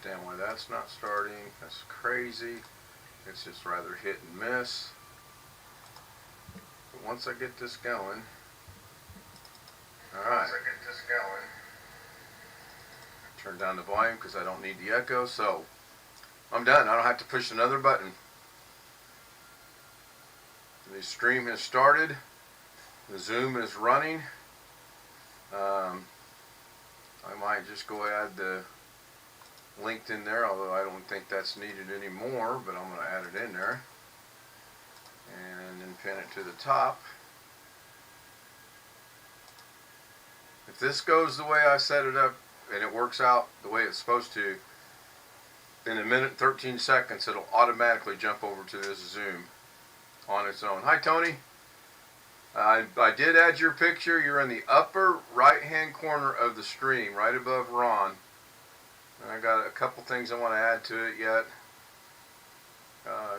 understand why that's not starting. That's crazy. It's just rather hit and miss. But once I get this going, alright. Once I get this going, turn down the volume because I don't need the echo. So I'm done. I don't have to push another button. The stream has started. The Zoom is running. I might just go add the link in there, although I don't think that's needed anymore, but I'm going to add it in there. And then pin it to the top. If this goes the way I set it up and it works out the way it's supposed to, in a minute and 13 seconds it'll automatically jump over to this Zoom on its own. Hi Tony. I did add your picture. You're in the upper right hand corner of the stream, right above Ron. And I got a couple things I want to add to it yet.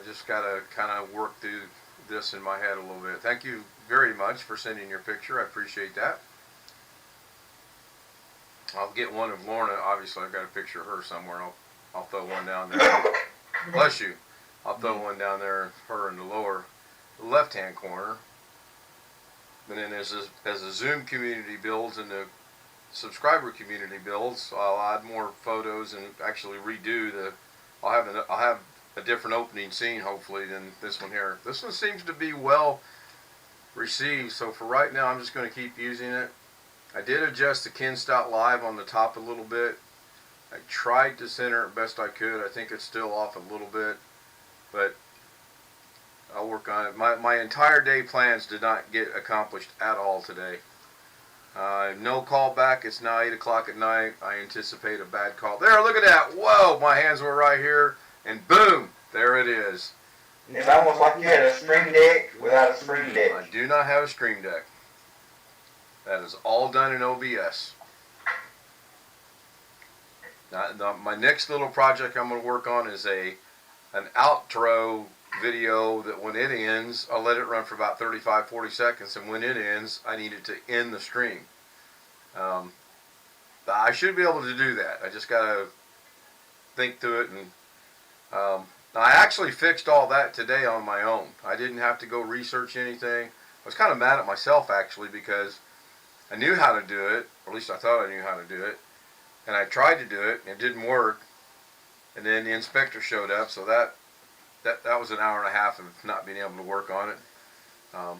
Just got to kind of work through this in my head a little bit. Thank you very much for sending your picture. I appreciate that. I'll get one of Lorna. Obviously I've got a picture of her somewhere. I'll throw one down there. Bless you. I'll throw one down there, her in the lower left hand corner. And then as the Zoom community builds and the subscriber community builds, I'll add more photos and actually redo the. I'll have a different opening scene hopefully than this one here. This one seems to be well received, so for right now I'm just going to keep using it. I did adjust the Stout Live on the top a little bit. I tried to center it best I could. I think it's still off a little bit, but I'll work on it. My entire day plans did not get accomplished at all today. No call back. It's now 8 o'clock at night. I anticipate a bad call. There, look at that. Whoa, my hands were right here. And boom, there it is. It's almost like you had a Stream Deck without a Stream Deck. I do not have a Stream Deck. That is all done in OBS. Now, my next little project I'm going to work on is an outro video that when it ends, I'll let it run for about 35-40 seconds, and when it ends, I need it to end the stream. I should be able to do that. I just got to think through it, and I actually fixed all that today on my own. I didn't have to go research anything. I was kind of mad at myself actually because I knew how to do it, or at least I thought I knew how to do it, and I tried to do it, and it didn't work, and then the inspector showed up, so that was an hour and a half of not being able to work on it.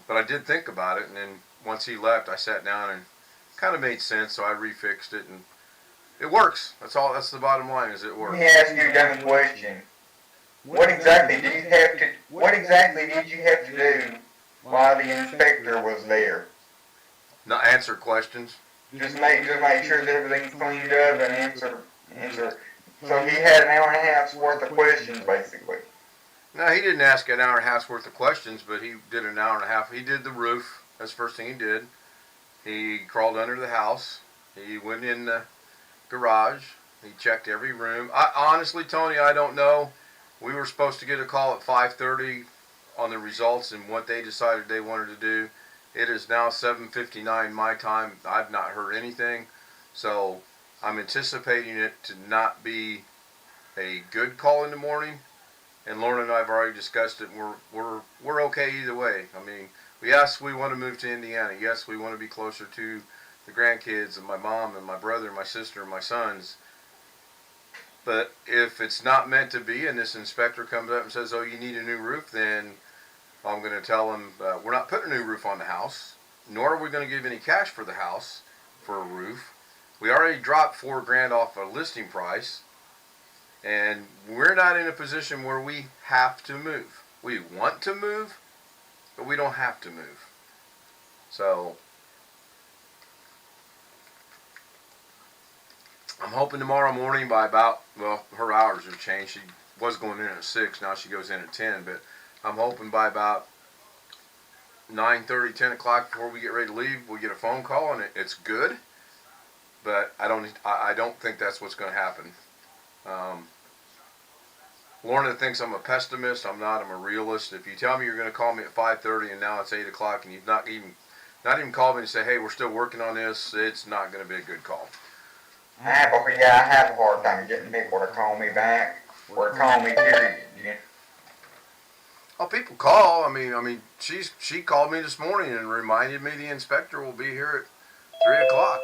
But I did think about it, and then once he left, I sat down and it kind of made sense, so I refixed it, and it works. That's all. That's the bottom line, is it works. Let me ask you a dumb question. What exactly did you have to do while the inspector was there? Not answer questions. Just make sure that everything's cleaned up and answer. So he had an hour and a half's worth of questions, basically. No, he didn't ask an hour and a half's worth of questions, but he did an hour and a half. He did the roof. That's the first thing he did. He crawled under the house. He went in the garage. He checked every room. Honestly, Tony, I don't know. We were supposed to get a call at 5:30 on the results and what they decided they wanted to do. It is now 7:59 my time. I've not heard anything. So I'm anticipating it to not be a good call in the morning. And Lorna and I have already discussed it. We're okay either way. I mean, yes, we want to move to Indiana. Yes, we want to be closer to the grandkids and my mom and my brother and my sister and my sons. But if it's not meant to be and this inspector comes up and says, oh, you need a new roof, then I'm going to tell him we're not putting a new roof on the house, nor are we going to give any cash for the house for a roof. We already dropped $4,000 off a listing price. And we're not in a position where we have to move. We want to move, but we don't have to move. So I'm hoping tomorrow morning by about, well, her hours have changed. She was going in at 6, now she goes in at 10, but I'm hoping by about 9:30, 10 o'clock before we get ready to leave, we'll get a phone call and it's good. But I don't think that's what's going to happen. Lorna thinks I'm a pessimist. I'm not. I'm a realist. If you tell me you're going to call me at 5:30 and now it's 8 o'clock and you've not even called me and say, hey, we're still working on this, it's not going to be a good call. I have a hard time getting people to call me back or call me period. Oh, people call. She called me this morning and reminded me the inspector will be here at 3 o'clock.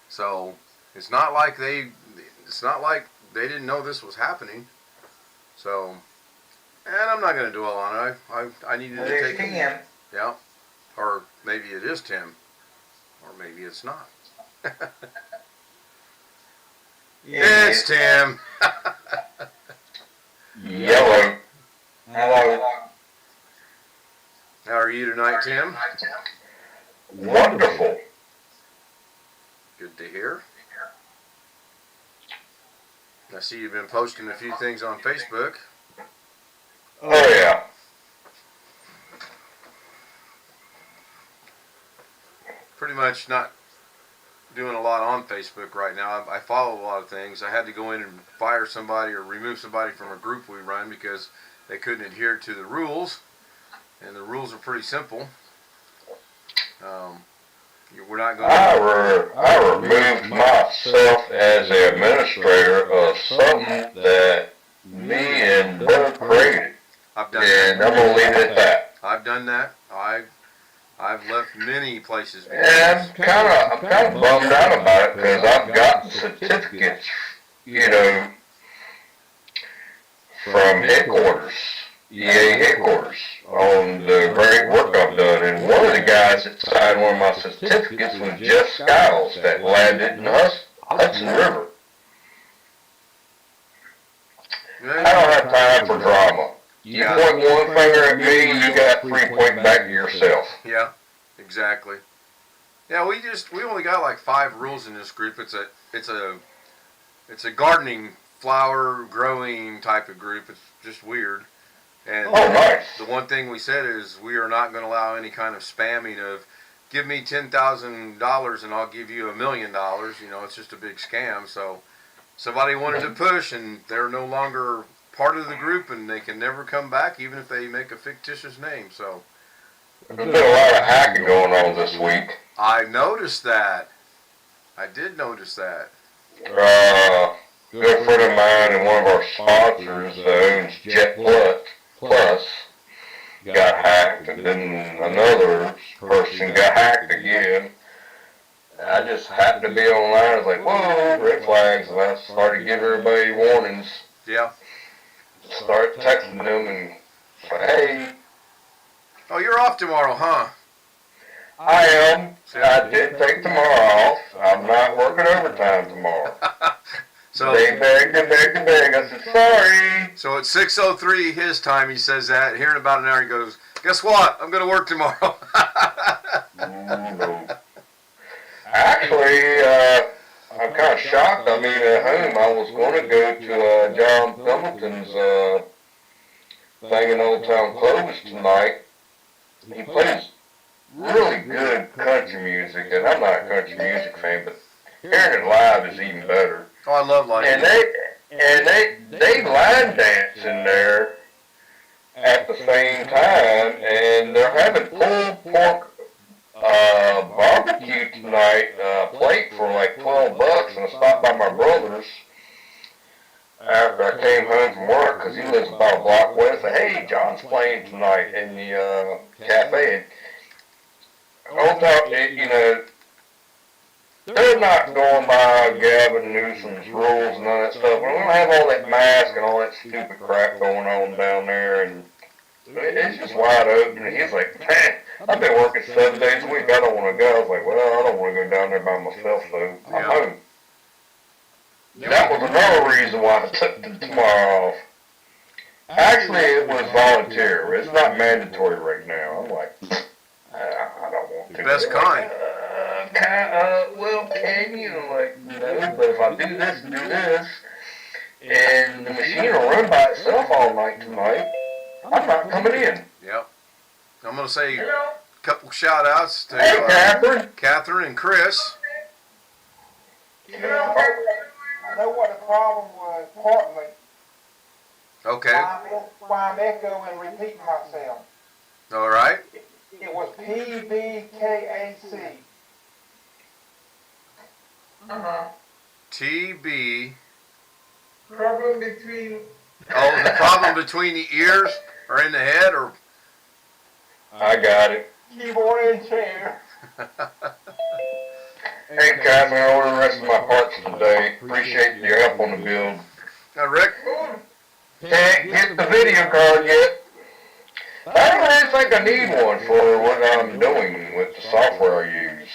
So it's not like they didn't know this was happening. So, and I'm not going to dwell on it. I needed to take it. Yeah, or maybe it is Tim, or maybe it's not. It's Tim. Yellow. Hello. How are you tonight, Tim? Wonderful. Good to hear. I see you've been posting a few things on Facebook. Oh yeah. Pretty much not doing a lot on Facebook right now. I follow a lot of things. I had to go in and fire somebody or remove somebody from a group we run because they couldn't adhere to the rules. And the rules are pretty simple. We're not going to... I removed myself as the administrator of something that me and Bert created. I've done that. And I'm going to leave it at that. I've done that. I've left many places. And I'm kind of bummed out about it because I've gotten certificates, from headquarters, EA headquarters, on the great work I've done. And one of the guys that signed one of my certificates was Jeff Skiles that landed in the Hudson River. I don't have time for drama. You point one finger at me, you got three pointing back at yourself. Yeah, exactly. Yeah, we only got like 5 rules in this group. It's a gardening, flower growing type of group. It's just weird. And nice. The one thing we said is we are not going to allow any kind of spamming of give me $10,000 and I'll give you $1 million. It's just a big scam. So somebody wanted to push and they're no longer part of the group and they can never come back even if they make a fictitious name. So there's been a lot of hacking going on this week. I noticed that. I did notice that. Good friend of mine and one of our sponsors owns Jet Plus got hacked, and then another person got hacked again. I just happened to be online. I was like, whoa, red flags, and I started giving everybody warnings. Yeah. Start texting them and say, hey. Oh, you're off tomorrow, huh? I am. I did take tomorrow off. I'm not working overtime tomorrow. So they begged and begged and begged. I said, sorry. So at 6:03 his time, he says that. Here in about an hour, he goes, guess what? I'm going to work tomorrow. No. Actually, I'm kind of shocked. I mean, at home, I was going to go to John Pendleton's thing in Old Town Clovis tonight. He plays really good country music, and I'm not a country music fan, but hearing it live is even better. Oh, I love live. And they line dance in there at the same time, and they're having pulled pork barbecue tonight, plate for like $12, and I stopped by my brother's after I came home from work, because he lives about a block away. I said, hey, John's playing tonight in the cafe. And on top, they're not going by Gavin Newsom's rules and all that stuff. We don't have all that mask and all that stupid crap going on down there, and it's just wide open. And he's like, man, I've been working 7 days a week. I don't want to go. I was like, well, I don't want to go down there by myself, so I'm home. That was another reason why I took tomorrow off. Actually, it was volunteer. It's not mandatory right now. I'm like, I don't want to. Best kind. Well, can you? Like, no, but if I do this and do this, and the machine will run by itself all night tonight, I'm not coming in. Yep. I'm going to say a couple shout outs to Catherine and Chris. I know what the problem was, partly. Okay. Why I'm echoing and repeating myself. All right. It was PBKAC. TB. Problem between Oh, the problem between the ears or in the head, or I got it. keyboard and chair. Hey, Catherine, I ordered the rest of my parts today. Appreciate your help on the build. Now, Rick. Cool. Can't get the video card yet. I don't really think I need one for what I'm doing with the software I use.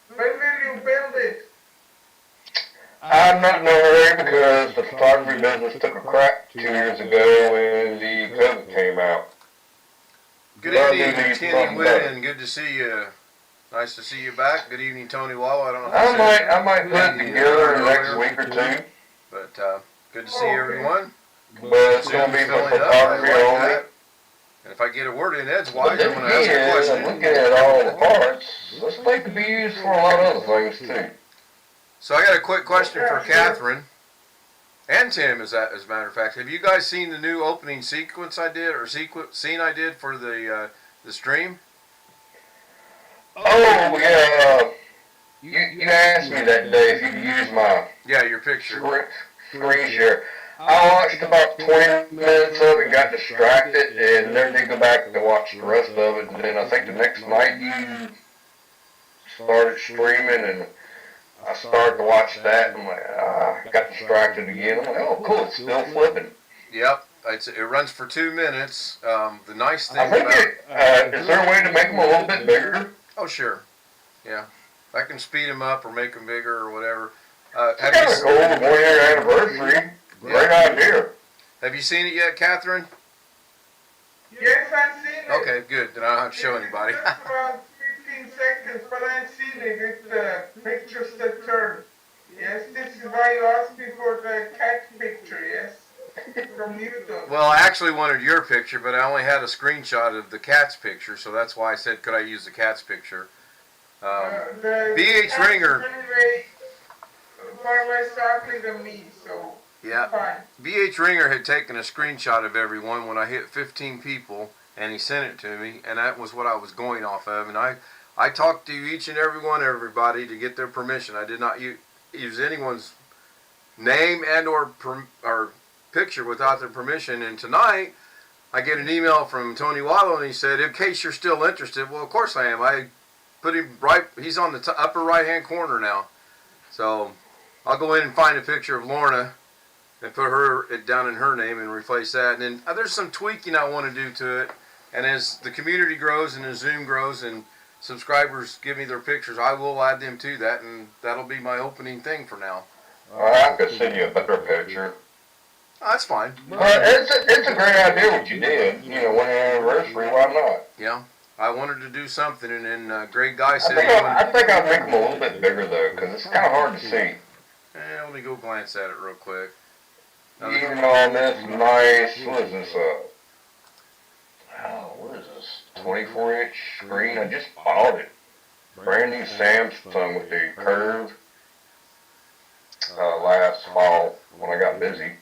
When will you build it? I'm not in a hurry because the photography business took a crack 2 years ago when the COVID came out. Good Love evening, you, Kenny something better. Witten. Good to see you. Nice to see you back. Good evening, Tony Wallow. I don't know if I said I might put it together in the next week or two, but good to see everyone. but it's going to be for photography only. And if I get a word in But edgewise, then I'm going to ask a again, question. looking at all the parts, this thing could be used for a lot of other things too. So I got a quick question for Catherine and Tim, as a matter of fact. Have you guys seen the new opening sequence I did, or scene I did for the stream? Oh yeah, you asked me that day if you could use my Yeah, your picture. screen share. I watched about 20 minutes of it, got distracted, and never did go back to watch the rest of it. And then I think the next night you started streaming, and I started to watch that, and I'm like, got distracted again. I'm like, oh cool, it's still flipping. Yep, it runs for 2 minutes. The nice thing I think about is there a way to make them a little bit bigger? oh sure, yeah, I can speed them up or make them bigger or whatever. It's kind of cool, the 1 year anniversary. Great idea. Have you seen it yet, Catherine? Yes, I've seen it. Okay, good. Then I don't have to show anybody. It took about 15 seconds, but I've seen it. It's the pictures that turn. Yes, this is why you asked me for the cat picture, yes? From YouTube. Well, I actually wanted your picture, but I only had a screenshot of the cat's picture, so that's why I said, could I use the cat's picture? The BH cat is Ringer. Anyway, far less ugly than me, so Yeah. fine. BH Ringer had taken a screenshot of everyone when I hit 15 people, and he sent it to me, and that was what I was going off of. And I talked to each and every one, everybody, to get their permission. I did not use anyone's name and or picture without their permission. And tonight, I get an email from Tony Wallow, and he said, in case you're still interested, well, of course I am. I put him he's on the upper right-hand corner now. So I'll go in and find a picture of Lorna and put it down in her name and replace that. And then there's some tweaking I want to do to it. And as the community grows and the Zoom grows and subscribers give me their pictures, I will add them to that, and that'll be my opening thing for now. I could send you a better picture. Oh, that's fine. But it's a great idea what you did. You know, 1 year anniversary, why not? Yeah, I wanted to do something, and then Greg Guy I said, think I'll make them a little bit bigger though, because it's kind of hard to see. let me go glance at it real quick. Even on this nice, what is this, what is this, 24-inch screen? I just bought it. Brand new Samsung with the curve last fall when I got busy.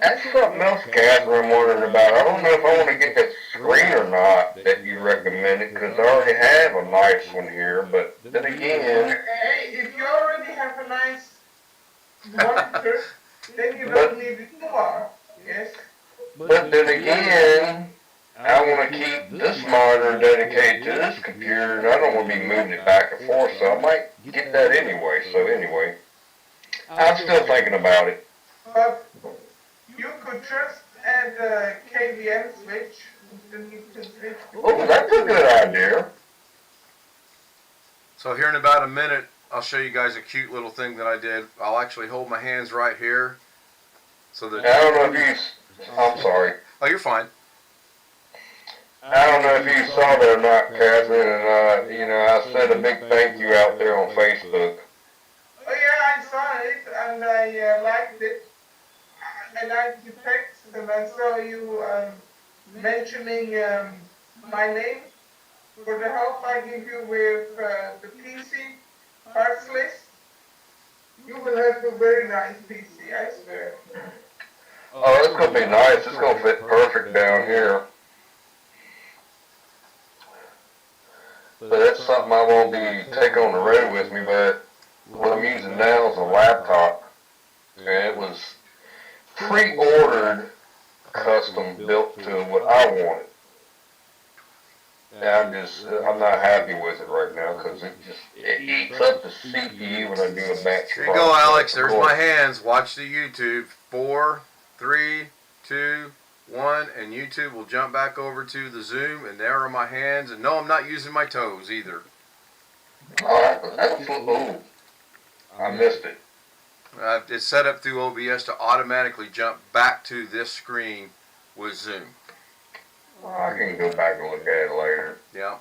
That's something else, Catherine, wondering about. I don't know if I want to get that screen or not that you recommended, because I already have a nice one here, but then again... Hey, if you already have a nice monitor, then you don't need it more, yes? But then again, I want to keep this monitor dedicated to this computer, and I don't want to be moving it back and forth, so I might get that anyway. So anyway, I'm still thinking about it. But you could just add a KVM switch, then you can switch. Oh, that's a good idea. So here in about a minute, I'll show you guys a cute little thing that I did. I'll actually hold my hands right here, so that I don't know if I'm sorry. Oh, you're fine. I don't know if you saw that or not, Catherine, and you know, I said a big thank you out there on Facebook. Oh yeah, I saw it and I liked it. I liked the text and I saw you mentioning my name for the help I give you with the PC parts list. You will have a very nice PC, I swear. Oh, it's gonna be nice. It's gonna fit perfect down here. But that's something I won't be taking on the road with me, but what I'm using now is a laptop, and it was pre-ordered, custom built to what I wanted. And I'm not happy with it right now because it eats up the CPU when I do a batch. There you go, Alex. There's my hands. Watch the YouTube. 4, 3, 2, 1, and YouTube will jump back over to the Zoom, and there are my hands. And no, I'm not using my toes either. Oh, I missed it. It's set up through OBS to automatically jump back to this screen with Zoom. I can go back and look at it later. Yeah.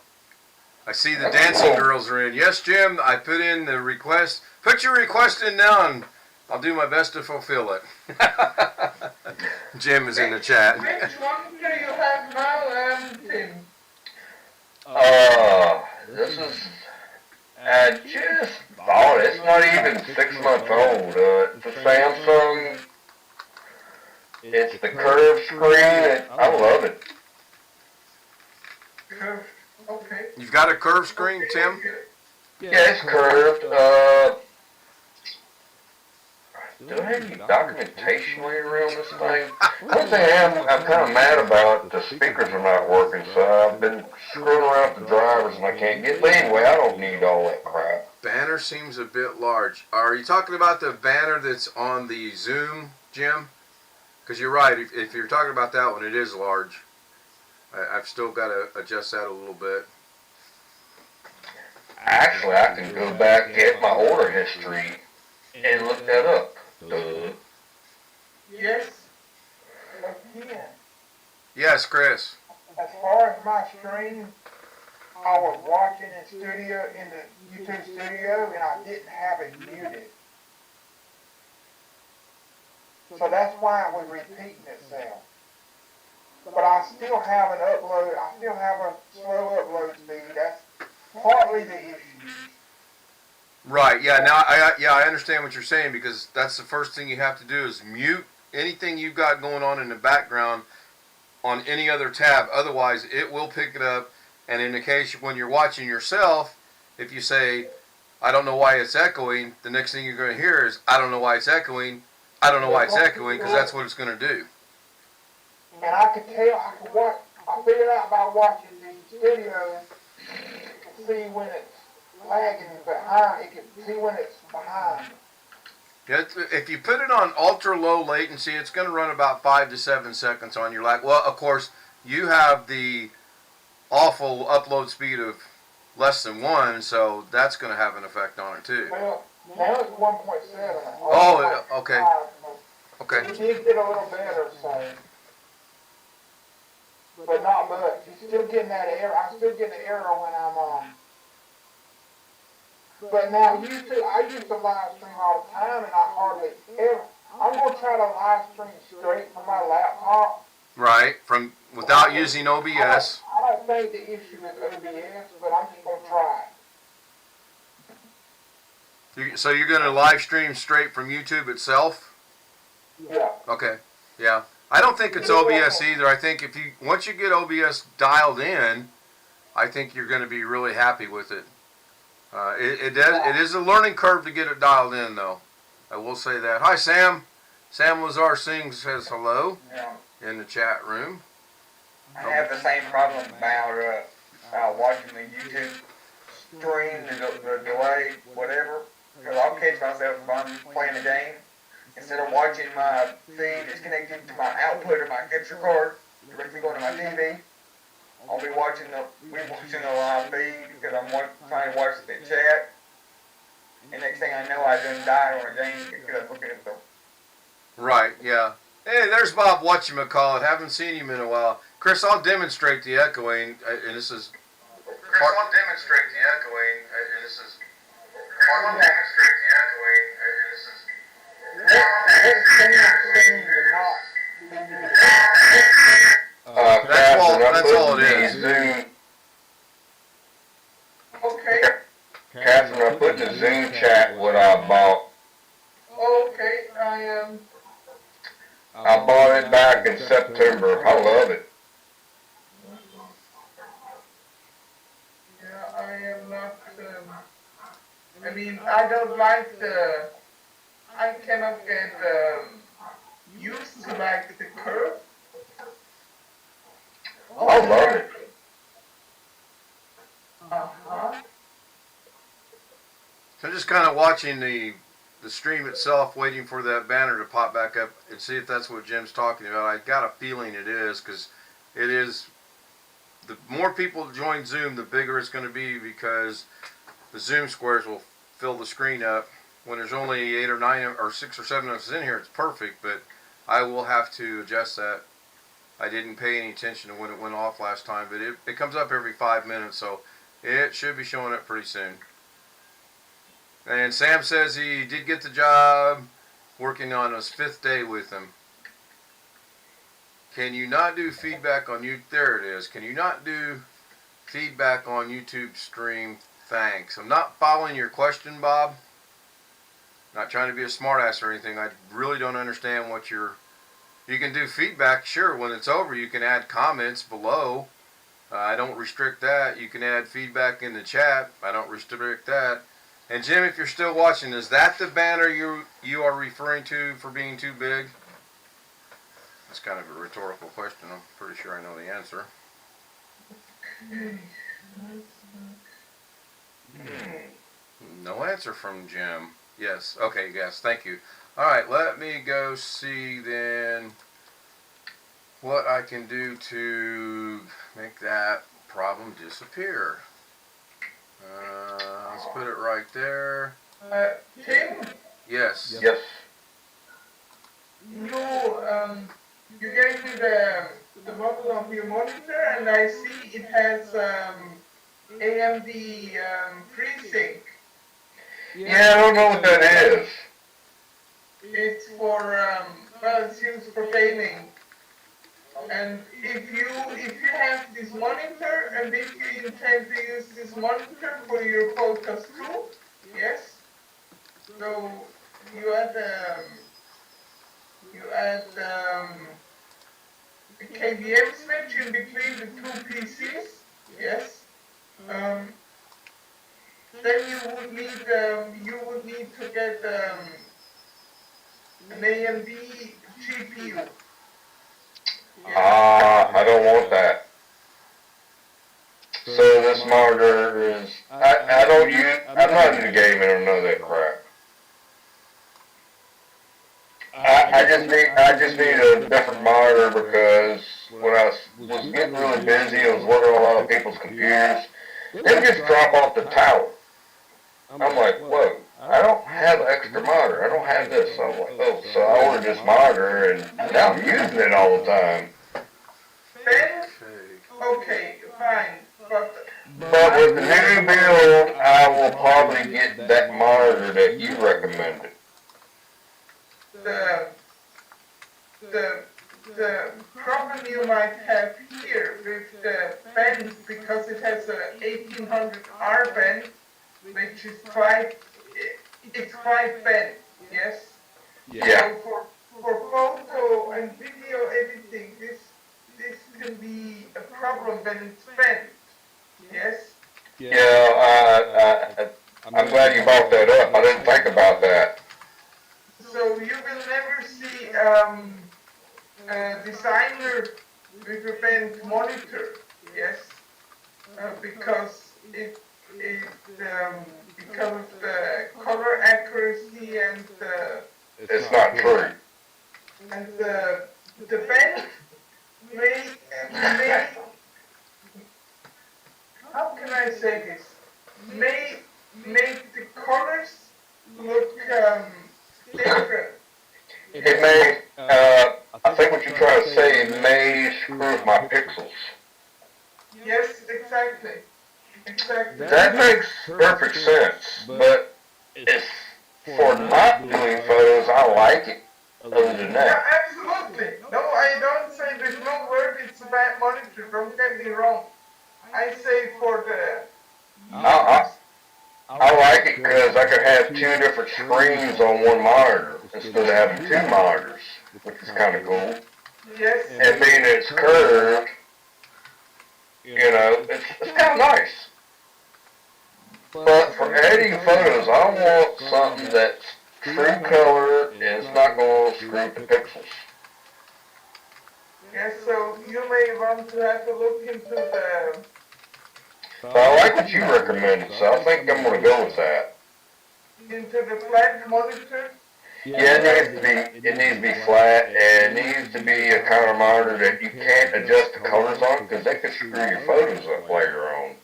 I see the dancing girls are in. Yes, Jim, I put in the request. Put your request in now, and I'll do my best to fulfill it. Jim is in the chat. Which one do you have now, Tim? This is, I just bought it. It's not even 6 months old. It's a Samsung. It's the curved screen. I love it. Curved. Okay. You've got a curved screen, Tim? Yeah, it's curved. Do I have any documentation laying around this thing? One thing I'm kind of mad about, the speakers are not working, so I've been screwing around with the drivers and I can't get, but anyway, I don't need all that crap. Banner seems a bit large. Are you talking about the banner that's on the Zoom, Jim? Because you're right, if you're talking about that one, it is large. I've still got to adjust that a little bit. Actually, I can go back and get my order history and look that up. Duh. Yes. Again, Yes, Chris. as far as my stream, I was watching in the YouTube studio, and I didn't have it muted. So that's why it was repeating itself. But I still have an upload, I still have a slow upload speed. That's partly the issue. Right, yeah, now I understand what you're saying, because that's the first thing you have to do is mute anything you've got going on in the background on any other tab. Otherwise, it will pick it up, and in the case when you're watching yourself, if you say, I don't know why it's echoing, the next thing you're going to hear is, I don't know why it's echoing, I don't know why it's echoing, because that's what it's going to do. And I could tell, I figured out by watching the video, to see when it's lagging behind, you can see when it's behind. Yeah, if you put it on ultra low latency, it's going to run about 5 to 7 seconds on your lag. Well, of course, you have the awful upload speed of less than 1, so that's going to have an effect on it too. Well, now it's 1.7. Oh, okay. Okay. You did get a little better, so. But not much. You're still getting that error. I'm still getting the error when I'm on. But now, I used to live stream all the time, and I hardly ever. I'm going to try to live stream straight from my laptop. Right, without using OBS. I don't think the issue is OBS, but I'm just going to try. So you're going to live stream straight from YouTube itself? Yeah. Okay, yeah. I don't think it's OBS either. I think once you get OBS dialed in, I think you're going to be really happy with it. It is a learning curve to get it dialed in, though. I will say that. Hi, Sam. Sam Lazar Singh says hello in the chat room. I have the same problem about watching the YouTube stream, the delay, whatever. Because I'll catch myself if I'm playing a game. Instead of watching my feed that's connected to my output of my capture card, directly going to my TV, I'll be watching the live feed because I'm trying to watch the chat. And next thing I know, I done died on a game because I'm looking at the... Right, yeah. Hey, there's Bob Whatchamacallit. Haven't seen him in a while. Chris, I'll demonstrate the echoing, and this is... I'll demonstrate the echoing, and this is... I'll demonstrate the echoing, and this is... That's all it is. Okay. Catherine, I put the Zoom chat what I bought. Okay, I bought it back in September. I love it. yeah, I am not, I mean, I don't like I cannot get used to like the curve. I love it. Uh-huh. So I'm just kind of watching the stream itself, waiting for that banner to pop back up and see if that's what Jim's talking about. I got a feeling it is, because it is. The more people join Zoom, the bigger it's going to be, because the Zoom squares will fill the screen up. When there's only 8 or 9 or 6 or 7 of us in here, it's perfect, but I will have to adjust that. I didn't pay any attention to when it went off last time, but it comes up every 5 minutes, so it should be showing up pretty soon. And Sam says he did get the job, working on his 5th day with him. Can you not do feedback on you? There it is. Can you not do feedback on YouTube stream? Thanks. I'm not following your question, Bob. Not trying to be a smartass or anything. I really don't understand what you're. You can do feedback, sure. When it's over, you can add comments below. I don't restrict that. You can add feedback in the chat. I don't restrict that. And Jim, if you're still watching, is that the banner you are referring to for being too big? That's kind of a rhetorical question. I'm pretty sure I know the answer. No answer from Jim. Yes. Okay, yes. Thank you. All right, let me go see then what I can do to make that problem disappear. Let's put it right there. Tim, Yes. Yes. you gave me the model of your monitor, and I see it has AMD FreeSync. Yeah, I don't know what that is. It's for well, it's used for gaming. And if you have this monitor, and if you intend to use this monitor for your podcast too, yes. So you add a KVM switch in between the two PCs, yes. Then you would need to get an AMD GPU. I don't want that. So this monitor is, I don't use, I'm not into gaming or none of that crap. I just need a different monitor because when I was getting really busy, I was working on a lot of people's computers. They would just drop off the tower. I'm like, whoa, I don't have an extra monitor. I don't have this. So I'm like, oh, so I ordered this monitor and now I'm using it all the time. Then, okay, fine. But with the new build, I will probably get that monitor that you recommended. The problem you might have here with the band, because it has a 1800R band, which is quite bent, yes? Yeah. So for photo and video editing, this can be a problem when it's bent, yes? Yeah, I'm glad you brought that up. I didn't think about that. So you will never see a designer with a bent monitor, yes? Because because of the color accuracy and It's not true. the bend may how can I say this? May make the colors look different. It may, I think what you're trying to say, it may screw with my pixels. Yes, exactly. That makes perfect sense, but if for not doing photos, I like it. Other than Yeah, that. absolutely. No, I don't say there's no word it's a bad monitor, don't get me wrong. I say for the I like it because I could have 2 different screens on one monitor instead of having 2 monitors, which is kind of cool. yes. And being it's curved, you know, it's kind of nice. But for editing photos, I want something that's true color and it's not going to screw up the pixels. Yes, so you may want to have a look into But I like what you recommended, so I think I'm going to go with that. the flat monitor. Yeah, it needs to be flat, and it needs to be a color monitor that you can't adjust the colors on, because that could screw your photos up later on.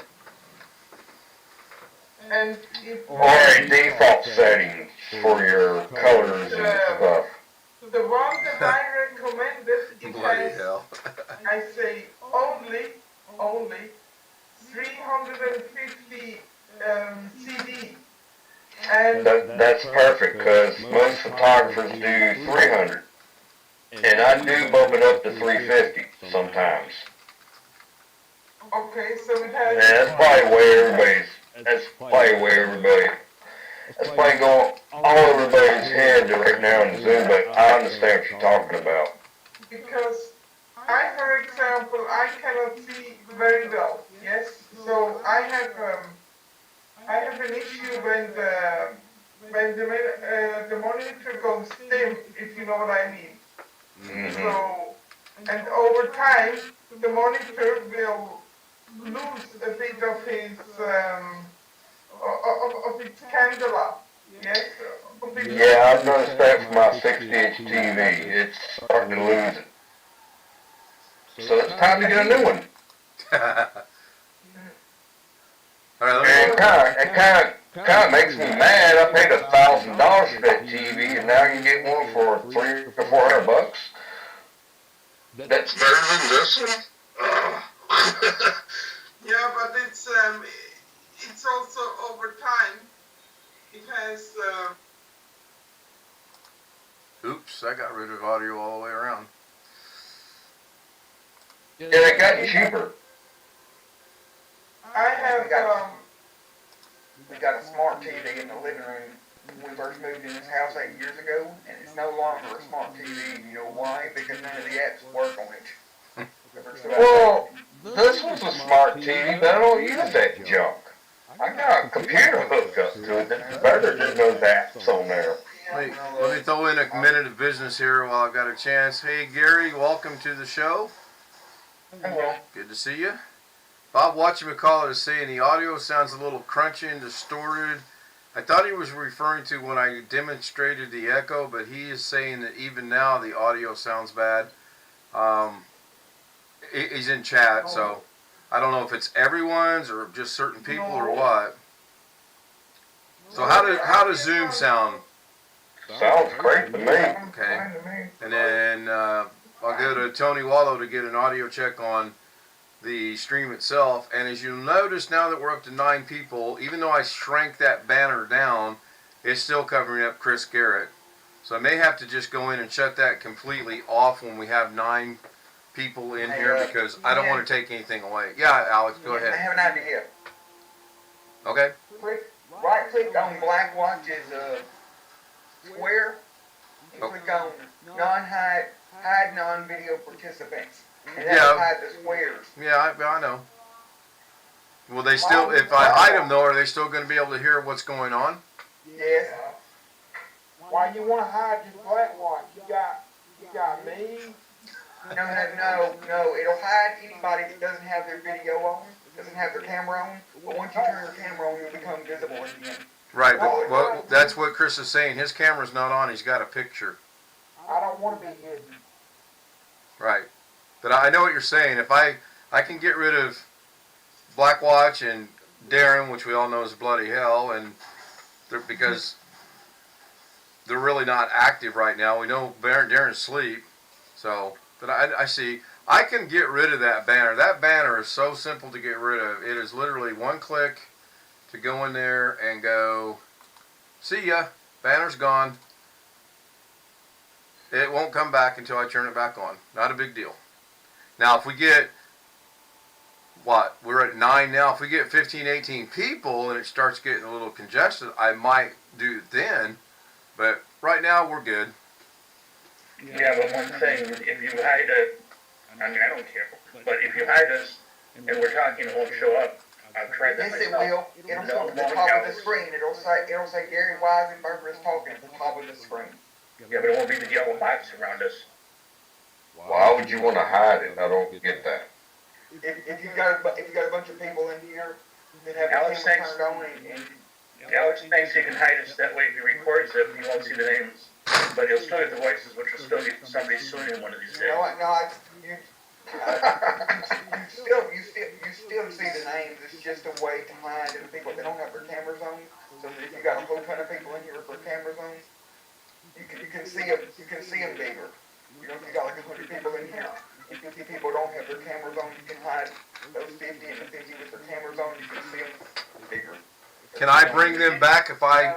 And if Or a default setting for your colors and stuff. the one that I recommended, it Bloody has, hell. I say, only 350 CD. And That's perfect, because most photographers do 300. And I do bump it up to 350 sometimes. okay, so it And has. that's probably that's probably going all over everybody's head right now in Zoom, but I understand what you're talking about. Because for example, I cannot see very well. Yes, so I have an issue when the monitor goes dim, if you know what I mean. Mm-hmm. So, and over time, the monitor will lose a bit of its candela. Yes. Yeah, I've noticed that for my 60-inch TV. It's starting to lose it. So it's time to get a new one. All right, And it kind of makes me mad. I paid $1,000 for that TV, and now you get one for $300 or $400. That's better than this one. Yeah, but it's also over time. It has. oops, I got rid of audio all the way around. Yeah, they got cheaper. I have. We got a smart TV in the living room when we first moved in this house 8 years ago, and it's no longer a smart TV. You know why? Because none of the apps work on it. Well, this was a smart TV, but I don't use that junk. I got a computer hooked up to it that's better than those apps on there. Let me throw in a minute of business here while I've got a chance. Hey, Gary, welcome to the show. Hello. Good to see you. Bob Watchamacaller is saying the audio sounds a little crunchy and distorted. I thought he was referring to when I demonstrated the echo, but he is saying that even now the audio sounds bad. He's in chat, so I don't know if it's everyone's or just certain people or what. So how does Zoom sound? Sounds great to me. Okay. And then I'll go to Tony Wallow to get an audio check on the stream itself. And as you'll notice now that we're up to 9 people, even though I shrank that banner down, it's still covering up Chris Garrett. So I may have to just go in and shut that completely off when we have 9 people in here, because I don't want to take anything away. Yeah, Alex, go I ahead. have an idea. Okay. Right click on Black Watch's square, and click on hide non-video participants. And that'll hide the squares. Yeah, I know. Will they still, if I hide them though, are they still going to be able to hear what's going on? Yes. Why you want to hide your Black Watch? You got me. No. It'll hide anybody that doesn't have their video on, doesn't have their camera on. But once you turn your camera on, you'll become visible again. Right, but well, that's what Chris is saying. His camera's not on. He's got a picture. I don't want to be hidden. Right. But I know what you're saying. If I can get rid of Black Watch and Darren, which we all know is bloody hell, and because they're really not active right now. We know Darren's asleep. So, but I see. I can get rid of that banner. That banner is so simple to get rid of. It is literally one click to go in there and go, see ya, banner's gone. It won't come back until I turn it back on. Not a big deal. Now, if we get, we're at 9 now. If we get 15, 18 people and it starts getting a little congested, I might do it then. But right now, we're good. Yeah, but one thing, if you hide us, I mean, I don't care, but if you hide us and we're talking, it won't show up, I've tried that Yes, it myself. will. It'll show at the top of the screen. It'll say Gary Weisenberger is talking at the top of the screen. Yeah, but it won't be the yellow box around us. Why would you want to hide it? I don't get that. If you got a bunch of people in here that have the Alex camera thinks- turned on and Alex thinks he can hide us, that way if he records it, he won't see the names. But he'll still get the voices, which will still get somebody suing him one of these days. you know what? No, you still see the names. It's just a way to hide the people that don't have their cameras on. So that if you got a whole ton of people in here with their cameras on, you can see them bigger. You know, if you got like 100 people in here, if 50 people don't have their cameras on, you can hide those 50 and the 50 with their cameras on. You can see them bigger. Can I bring them back if I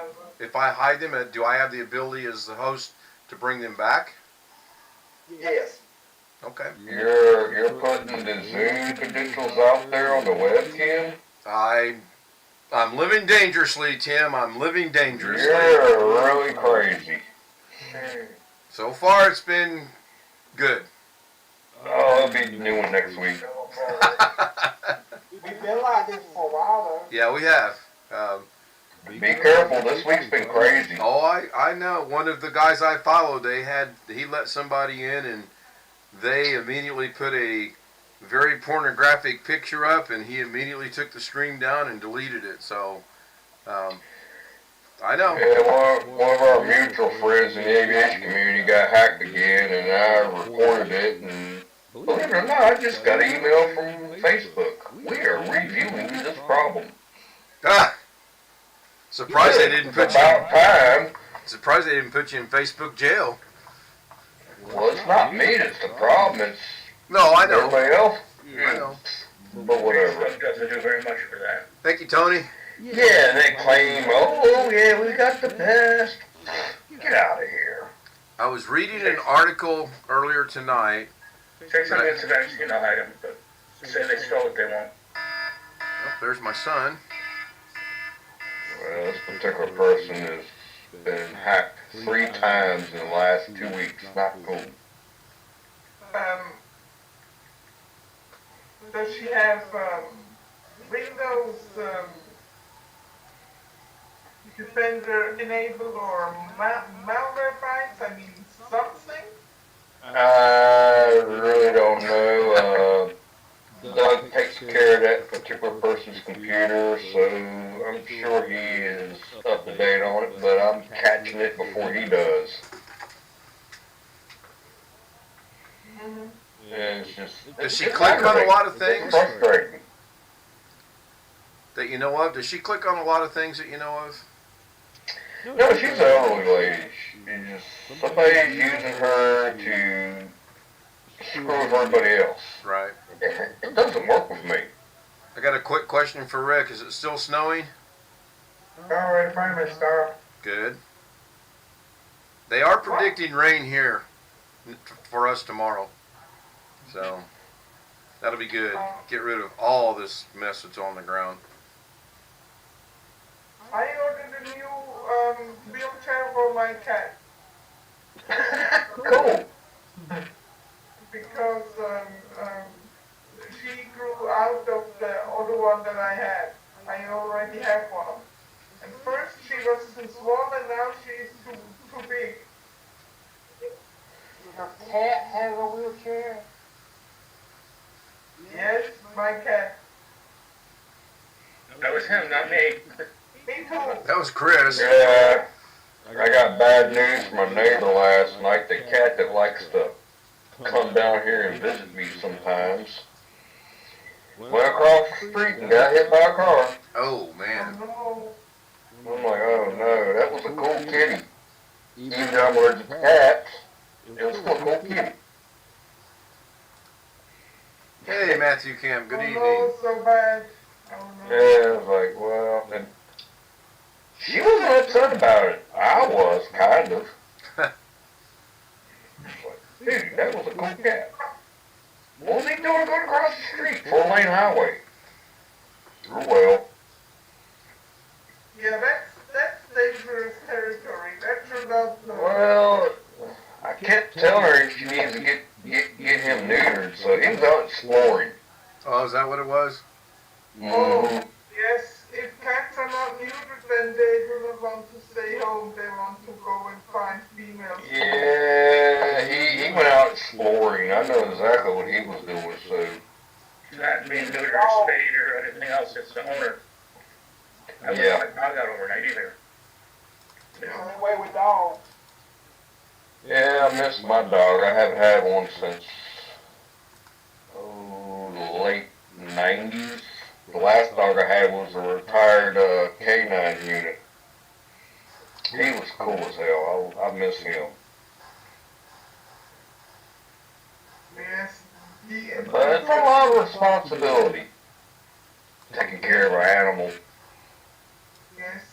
hide them? Do I have the ability as the host to bring them back? Yes. Okay. You're putting the Zoom credentials out there on the webcam? I'm living dangerously, Tim. I'm living dangerously. You're really crazy. So far, it's been good. Oh, I'll be new one next week. We've been like this for a while though. Yeah, we have. Be careful, this week's been crazy. Oh, I know. One of the guys I followed, he let somebody in, and they immediately put a very pornographic picture up, and he immediately took the stream down and deleted it. So, I know. Yeah, one of our mutual friends in the aviation community got hacked again, and I reported it, and believe it or not, I just got an email from Facebook. We are reviewing this problem. Ah, surprised they didn't put It's about time. Surprised they didn't put you in Facebook jail. Well, it's not me that's the problem, it's No, I know. everybody else. I know. But whatever. Facebook doesn't do very much for that. Thank you, Tony. Yeah, they claim, oh yeah, we got the best. Get out of here. I was reading an article earlier tonight. Say some incidents, you know, hide them, but say they stole it, they won't. Oh, there's my son. Well, this particular person has been hacked 3 times in the last 2 weeks. Not cool. Does she have Windows Defender enabled or malware bites? I mean, something? I really don't know. Doug takes care of that particular person's computer, so I'm sure he is up to date on it, but I'm catching it before he does. And it's just... Does she it's click on a lot of It's things frustrating. that you know of? Does she click on a lot of things that you know of? No, she's an elderly lady. She's just... Somebody's using her to screw with everybody else. Right. It doesn't work with me. I got a quick question for Rick. Is it still snowing? Alright, finally start. Good. They are predicting rain here for us tomorrow. So, that'll be good. Get rid of all this mess that's on the ground. I ordered a new wheelchair for my cat Cool. because she grew out of the other one that I had. I already have one. And first she was too small and now she's too big. Your cat has a wheelchair? Yes, my cat. That was him, not me. Me too. That was Chris. Yeah, I got bad news from my neighbor last night. The cat that likes to come down here and visit me sometimes went across the street and got hit by a car. Oh, man. No. I'm like, oh no, that was a cool kitty. Even though I'm allergic to cats, it was still a cool kitty. Hey, Matthew Camp. Good Oh evening. no, so bad. Oh no. Yeah, I was like, well, and she wasn't upset about it. I was, kind of. Dude, that was a cool cat. What was he doing going across the street? 4-lane highway. Oh well. Yeah, that's dangerous territory. That should not. Well, I kept telling her she needs to get him neutered, so he was out exploring. Oh, is that what it was? Mm-hmm. want to stay home. They want to go and find females. Yeah, he went out exploring. I know exactly what he was doing, so. Not being neutered or spayed or anything else, it's the owner. I wouldn't Yeah. let my dog out overnight either. Same way with dogs. Yeah, I miss my dog. I haven't had one since, the late 90s. The last dog I had was a retired canine unit. He was cool as hell. I miss him. Yes. But it's a lot of responsibility, taking care of an animal. Yes.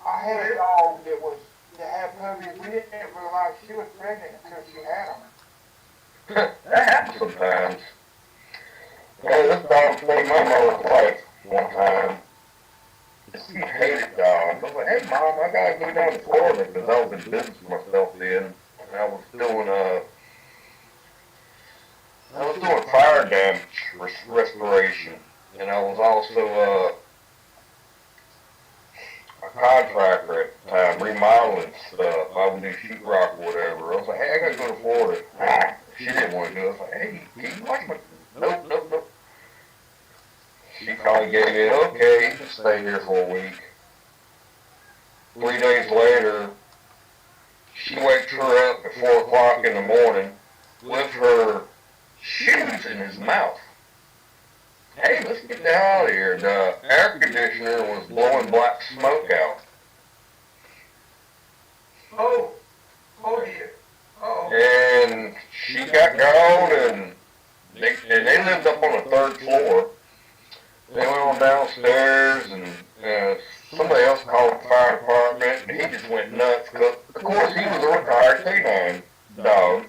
I had a dog that had puppies. We didn't realize she was pregnant until she had them. That happens sometimes. Yeah, this dog saved my mother's life one time. She hated dogs. I was like, hey mom, I gotta go down to Florida because I was in business myself then. And I was doing fire damage restoration. And I was also a contractor at the time, remodeling stuff. I would do sheetrock or whatever. I was like, hey, I gotta go to Florida. She didn't want to do it. I was like, hey, can you watch my... Nope. She finally gave it, okay, you can stay here for a week. 3 days later, she wakes her up at 4 o'clock in the morning with her shoes in his mouth. Hey, let's get the hell out of here. The air conditioner was blowing black smoke out. Oh dear. Oh. And she got gone, and they lived up on the 3rd floor. They went on downstairs, and somebody else called the fire department, and he just went nuts. Cause of course, he was a retired canine dog.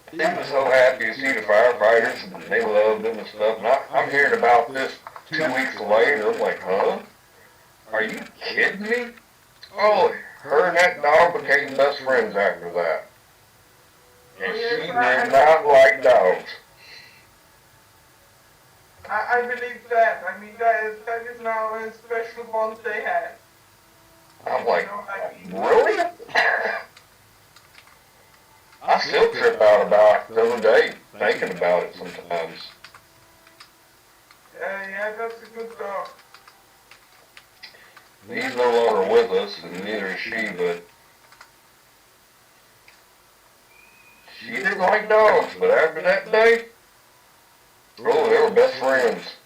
He was so happy to see the firefighters, and they loved him and stuff. And I'm hearing about this 2 weeks later. I'm like, huh? Are you kidding me? Oh, her and that dog became best friends after that. And she did not like dogs. I believe that. I mean, that is now a special bond they have. I'm like, really? I still trip out about it the other day, thinking about it sometimes. Yeah, that's a good dog. He's no longer with us, and neither is she, but she didn't like dogs, but after that day, oh, they were best friends.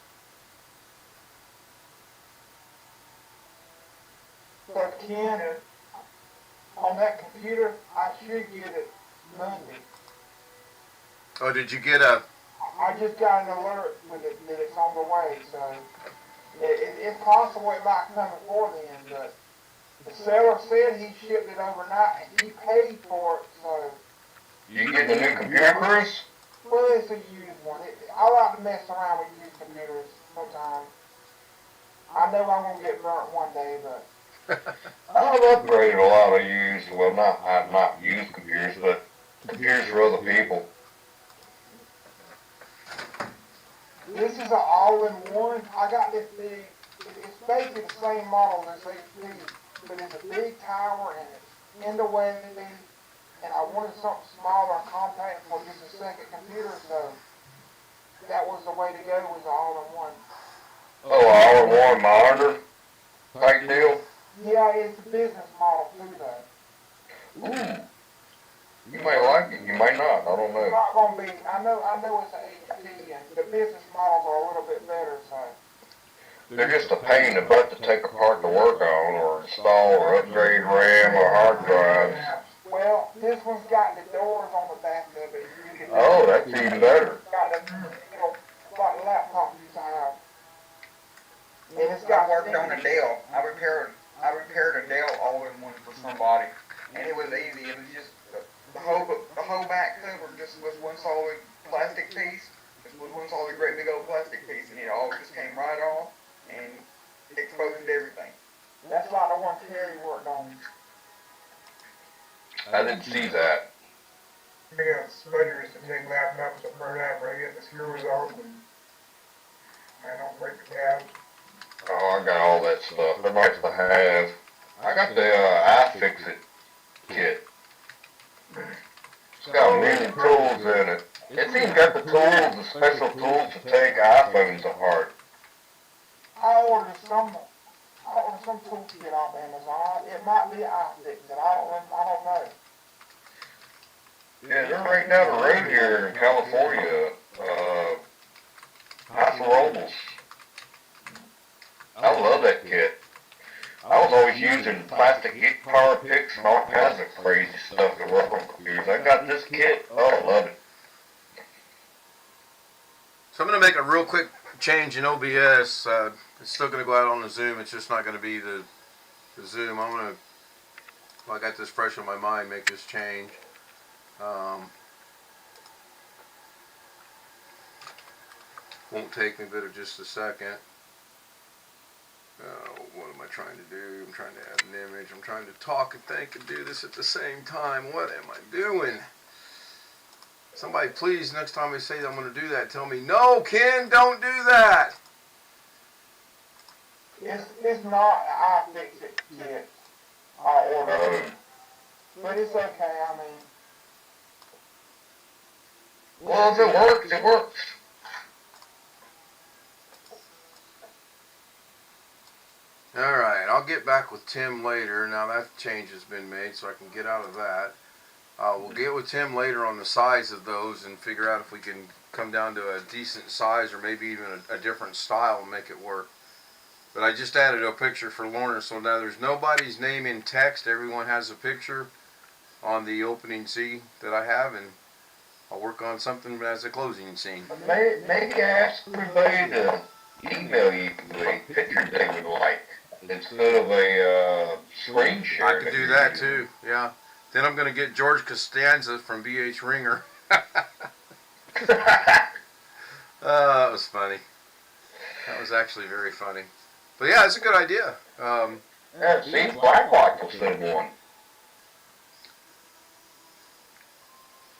But Ken, on that computer, I should get it Monday. Oh, did you get a... I just got an alert that it's on the way, so it's possible it might come before then, but the seller said he shipped it overnight and he paid for it, so... You getting a new computer, Chris? Well, it's a used one. I like to mess around with used computers sometimes. I know I'm going to get burnt one day, but... I've upgraded a lot of used, well, not used computers, but computers for other people. This is an all-in-one. I got this big, it's basically the same model as HP, but it's a big tower and it's in the way, and I wanted something smaller and compact for just a second computer, so that was the way to go, was all-in-one. Oh, all-in-one monitor type deal? Yeah, it's a business model too, though. Ooh. You might like it, you might not, I don't It's know. not going to be, I know it's an HP, and the business models are a little bit better, so. They're just a pain in the butt to take apart to work on, or install, or upgrade RAM or hard drives. Well, this one's got the doors on the back of it. You can Oh, that's even better. got the, like laptop you can have. And it's I got worked on a Dell. I repaired a Dell all-in-one for somebody, and it was easy. It was just the whole back cover just was one solid plastic piece. Just was one solid great big old plastic piece, and it all just came right off and exposed everything. That's like the one Terry worked on. I didn't see that. Yeah, sputters to take laptops that burn out, right? Get the screws off and I don't break the tabs. Oh, I got all that stuff. Everybody likes to have. I got the iFixit kit. It's got a million tools in it. It's even got the tools, the special tools to take iPhones apart. I ordered some toolkit off Amazon. It might be iFixit. I don't know. Yeah, they're right down the road here in California. House of Robles. I love that kit. I was always using plastic power picks and all kinds of crazy stuff to work on computers. I got this kit. Oh, I love it. So I'm going to make a real quick change in OBS. It's still going to go out on the Zoom. It's just not going to be the Zoom. I'm going to, well, I got this fresh on my mind, make this change. Won't take me but just a second. What am I trying to do? I'm trying to add an image. I'm trying to talk and think and do this at the same time. What am I doing? Somebody please, next time I say that I'm going to do that, tell me, no, Ken, don't do that. It's not an iFixit kit. I ordered it. But it's okay, I mean. Well, if it works, it works. Alright, I'll get back with Tim later. Now that change has been made, so I can get out of that. We'll get with Tim later on the size of those and figure out if we can come down to a decent size or maybe even a different style and make it work. But I just added a picture for Lorna, so now there's nobody's name in text. Everyone has a picture on the opening scene that I have, and I'll work on something as a closing scene. Maybe ask everybody to email you a picture they would like instead of a screen share. I could do that too, yeah. Then I'm going to get George Costanza from BH Ringer. That was funny. That was actually very funny. But yeah, it's a good idea. Yeah, it seems Blacklock will send one.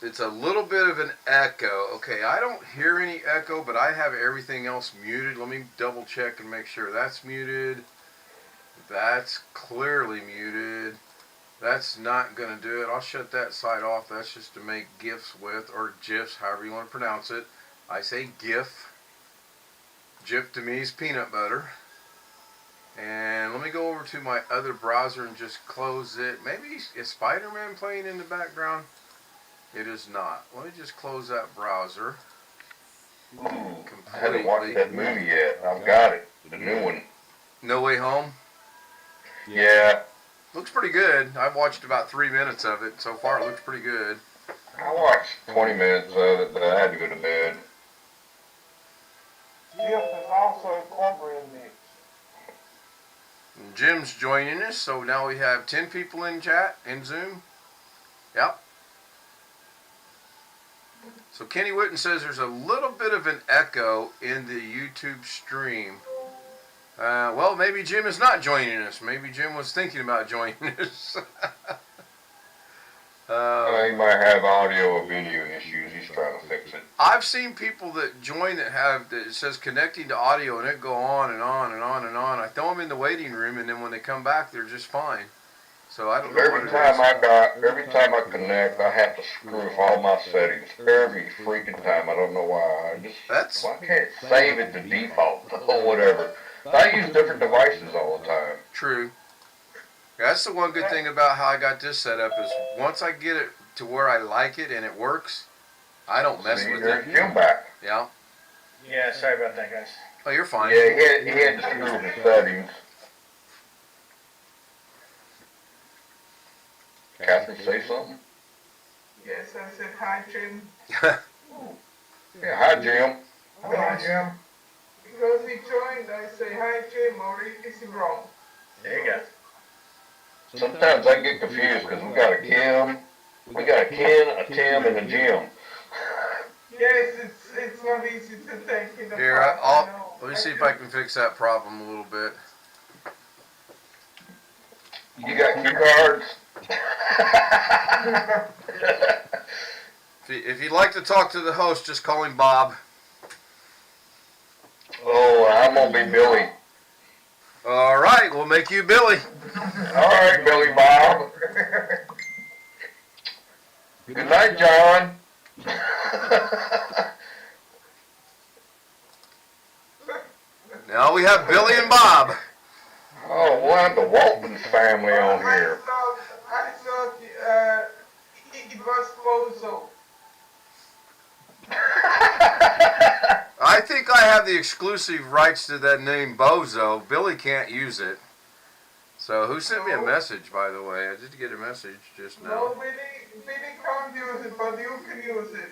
It's a little bit of an echo. Okay, I don't hear any echo, but I have everything else muted. Let me double check and make sure that's muted. That's clearly muted. That's not going to do it. I'll shut that side off. That's just to make GIFs with, or GIFs, however you want to pronounce it. I say GIF. GIF to me is peanut butter. And let me go over to my other browser and just close it. Maybe is Spider-Man playing in the background? It is not. Let me just close that browser. Ooh, I haven't watched that movie yet. I've got it. The new one. No Way Home? Yeah. Looks pretty good. I've watched about 3 minutes of it. So far it looks pretty good. I watched 20 minutes of it, but I had to go to bed. Jeff is also cornbread mix. And Jim's joining us, so now we have 10 people in chat, in Zoom. Yep. So Kenny Witten says there's a little bit of an echo in the YouTube stream. Well, maybe Jim is not joining us. Maybe Jim was thinking about joining us. He might have audio or video issues. He's trying to fix it. I've seen people that join that have, that it says connecting to audio, and it go on and on and on and on. I throw them in the waiting room, and then when they come back, they're just fine. So I don't know Every time I connect, I have to screw with all my settings. Every freaking time. I don't know why. I can't save it to default or whatever. I use different devices all the time. True. That's the one good thing about how I got this set up is once I get it to where I like it and it works, I don't mess with There's it. Jim back. Yeah. Yeah, sorry about that, guys. Oh, you're fine. Yeah, he had to screw with the settings. Catherine, say something? Yes, I said hi, Jim. Yeah, hi, Jim. Hi, Jim. Because he joined, I say hi, Jim, or is he wrong? There you go. Sometimes I get confused because we got a Ken, a Tim, and a Jim. Yes, it's not easy to think in the Here, past, let me see if I can fix that problem a little bit. You got cue cards? If you'd like to talk to the host, just call him Bob. Oh, I'm gonna be Billy. All right, we'll make you Billy. All right, Billy Bob. Good night, John. Now we have Billy and Bob. Oh, we'll have the Walton's family on here. I thought it was Bozo. I think I have the exclusive rights to that name Bozo. Billy can't use it. So who sent me a message, by the way? I did get a message just now. No, Billy can't use it, but you can use it.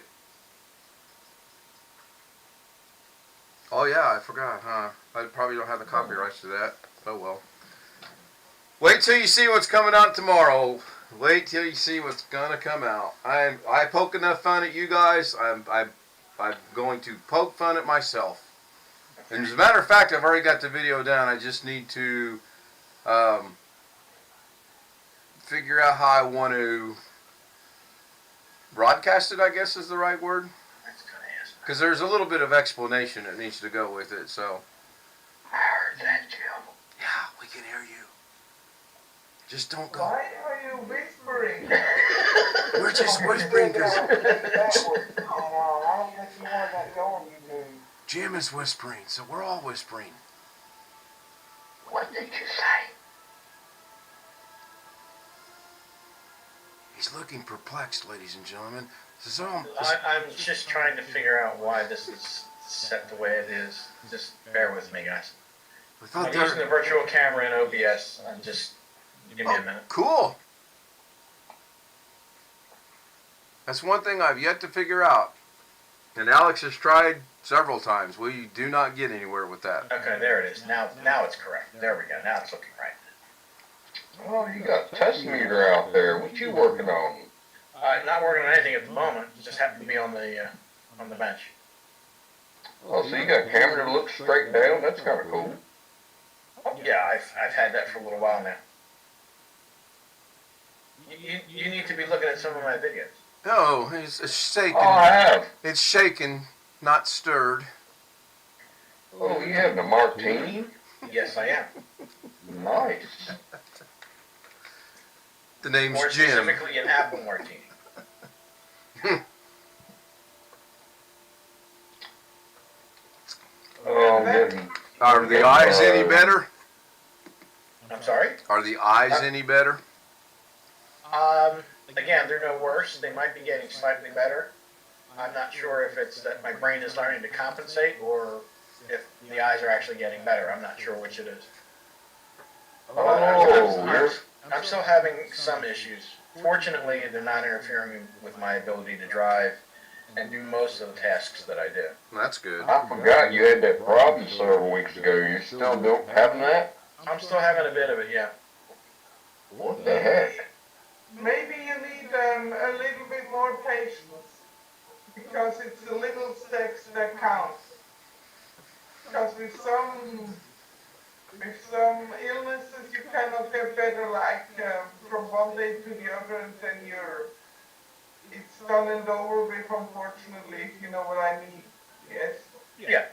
Oh yeah, I forgot, huh? I probably don't have the copyrights to that. Oh well. Wait till you see what's coming out tomorrow. Wait till you see what's gonna come out. I poke enough fun at you guys. I'm going to poke fun at myself. And as a matter of fact, I've already got the video down. I just need to figure out how I want to broadcast it, I guess is the right word. Because there's a little bit of explanation that needs to go with it, so. I heard that, Jim. Yeah, we can hear you. Just don't go. Why are you whispering? We're just whispering because I don't think you wanted that going, you do. Jim is whispering, so we're all whispering. What did you say? He's looking perplexed, ladies and gentlemen. I'm just trying to figure out why this is set the way it is. Just bear with me, guys. I'm using the virtual camera in OBS. Just give me a minute. Cool. That's one thing I've yet to figure out. And Alex has tried several times. We do not get anywhere with that. Okay, there it is. Now it's correct. There we go. Now it's looking right. Oh, you got a test meter out there. What you working on? Not working on anything at the moment. Just happen to be on the bench. Oh, so you got a camera that looks straight down? That's kind of cool. Yeah, I've had that for a little while now. You need to be looking at some of my videos. No, it's shaking. Oh, I have. It's shaken, not stirred. Oh, you having a martini? Yes, I am. Nice. The name's More Jim. specifically, an apple martini. Oh, I'm getting... Are the eyes any better? I'm sorry? Are the eyes any better? Again, they're no worse. They might be getting slightly better. I'm not sure if it's that my brain is learning to compensate or if the eyes are actually getting better. I'm not sure which it is. I'm still having some issues. Fortunately, they're not interfering with my ability to drive and do most of the tasks that I do. That's good. I forgot you had that problem several weeks ago. You still having that? I'm still having a bit of it, yeah. What the heck? Maybe you need a little bit more patience, because it's the little steps that count. Because with some illnesses you cannot get better, like from one day to the other, and then it's done and over with, unfortunately, if you know what I mean. Yes? Yeah,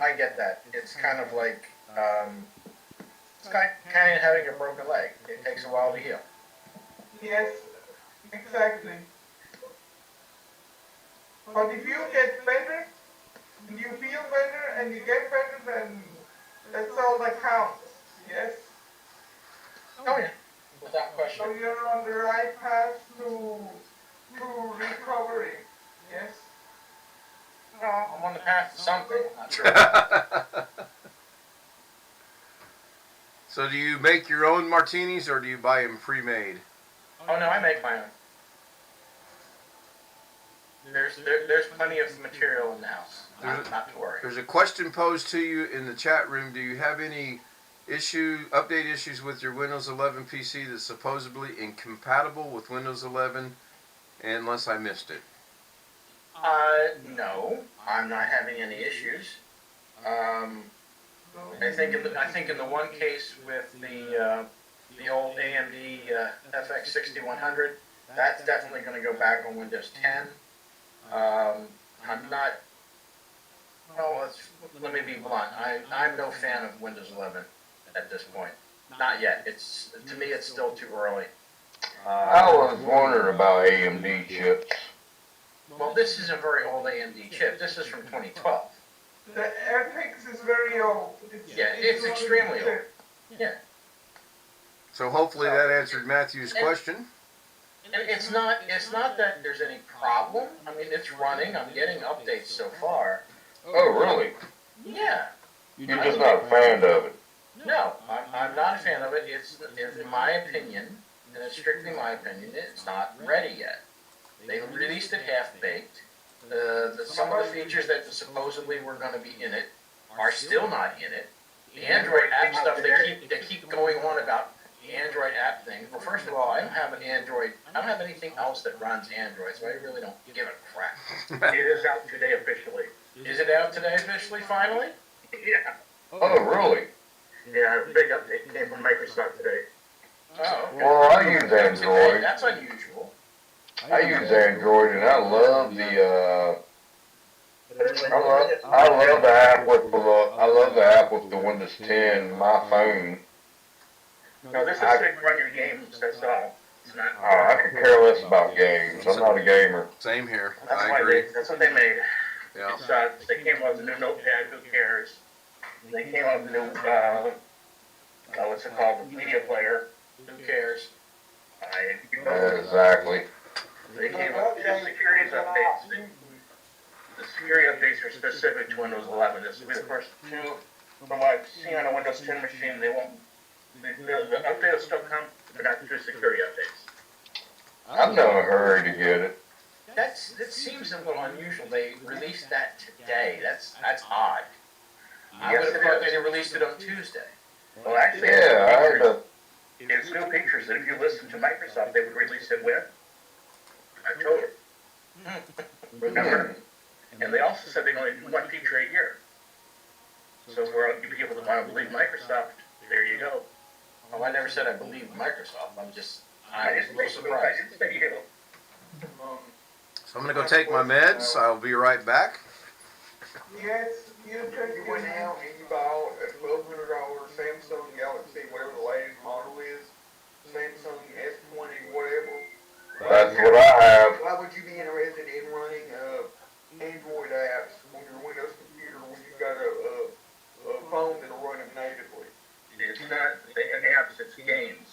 I get that. It's kind of like, it's kind of having a broken leg. It takes a while to heal. Yes, exactly. But if you get better, and you feel better, and you get better, then that's all that counts. Yes? Oh yeah, without question. So you're on the right path to recovery. Yes? I'm on the path to something. Not sure. So do you make your own martinis or do you buy them pre-made? Oh no, I make my own. There's plenty of material in the house. Not to worry. There's a question posed to you in the chat room. Do you have any update issues with your Windows 11 PC that's supposedly incompatible with Windows 11, unless I missed it? No, I'm not having any issues. I think in the one case with the old AMD FX 6100, that's definitely going to go back on Windows 10. I'm not Well, let me be blunt. I'm no fan of Windows 11 at this point. Not yet. To me, it's still too early. I was wondering about AMD chips. Well, this is a very old AMD chip. This is from 2012. The FX is very old. It's extremely old. Yeah. So hopefully that answered Matthew's question. And it's not that there's any problem. I mean, it's running. I'm getting updates so far. Oh, really? Yeah. You're just not a fan of it. No, I'm not a fan of it. It's in my opinion, and it's strictly my opinion, it's not ready yet. They released it half-baked. Some of the features that supposedly were going to be in it are still not in it. The Android app stuff, they keep going on about the Android app thing. Well, first of all, I don't have an Android. I don't have anything else that runs Android, so I really don't give a crap. It is out today officially. Is it out today officially, finally? Yeah. Oh, really? Yeah, a big update came from Microsoft today. Oh, okay. Well, I use Android. That's unusual. I use Android, and I love the I love the app with the Windows 10. My phone. No, this is to run your games, that's all. It's not. I could care less about games. I'm not a gamer. Same here. That's I why agree. that's what they made. Yeah. They came out with a new notepad, who cares? They came out with a new, what's it called, media player. Who cares? Exactly. They came out with the security updates. The security updates are specific to Windows 11. This will be the first two, from what I've seen on a Windows 10 machine, they won't, the update will still come, but not through security updates. I'm no hurry to get it. That seems a little unusual. They released that today. That's odd. I would have thought they released it on Tuesday. Well, actually, it's new features that if you listen to Microsoft, they would release it with October. Remember? And they also said they only do one feature a year. So for you people that want to believe Microsoft, there you go. Well, I never said I believed Microsoft. I'm a I little didn't surprised. say you. So I'm going to go take my meds. I'll be right back. Yes, you could. You went out and you bought a $1,200 Samsung Galaxy, whatever the latest model is, Samsung S20, whatever. That's what I have. Why would you be interested in running Android apps on your Windows computer when you've got a phone that'll run them natively? It's not apps, it's games.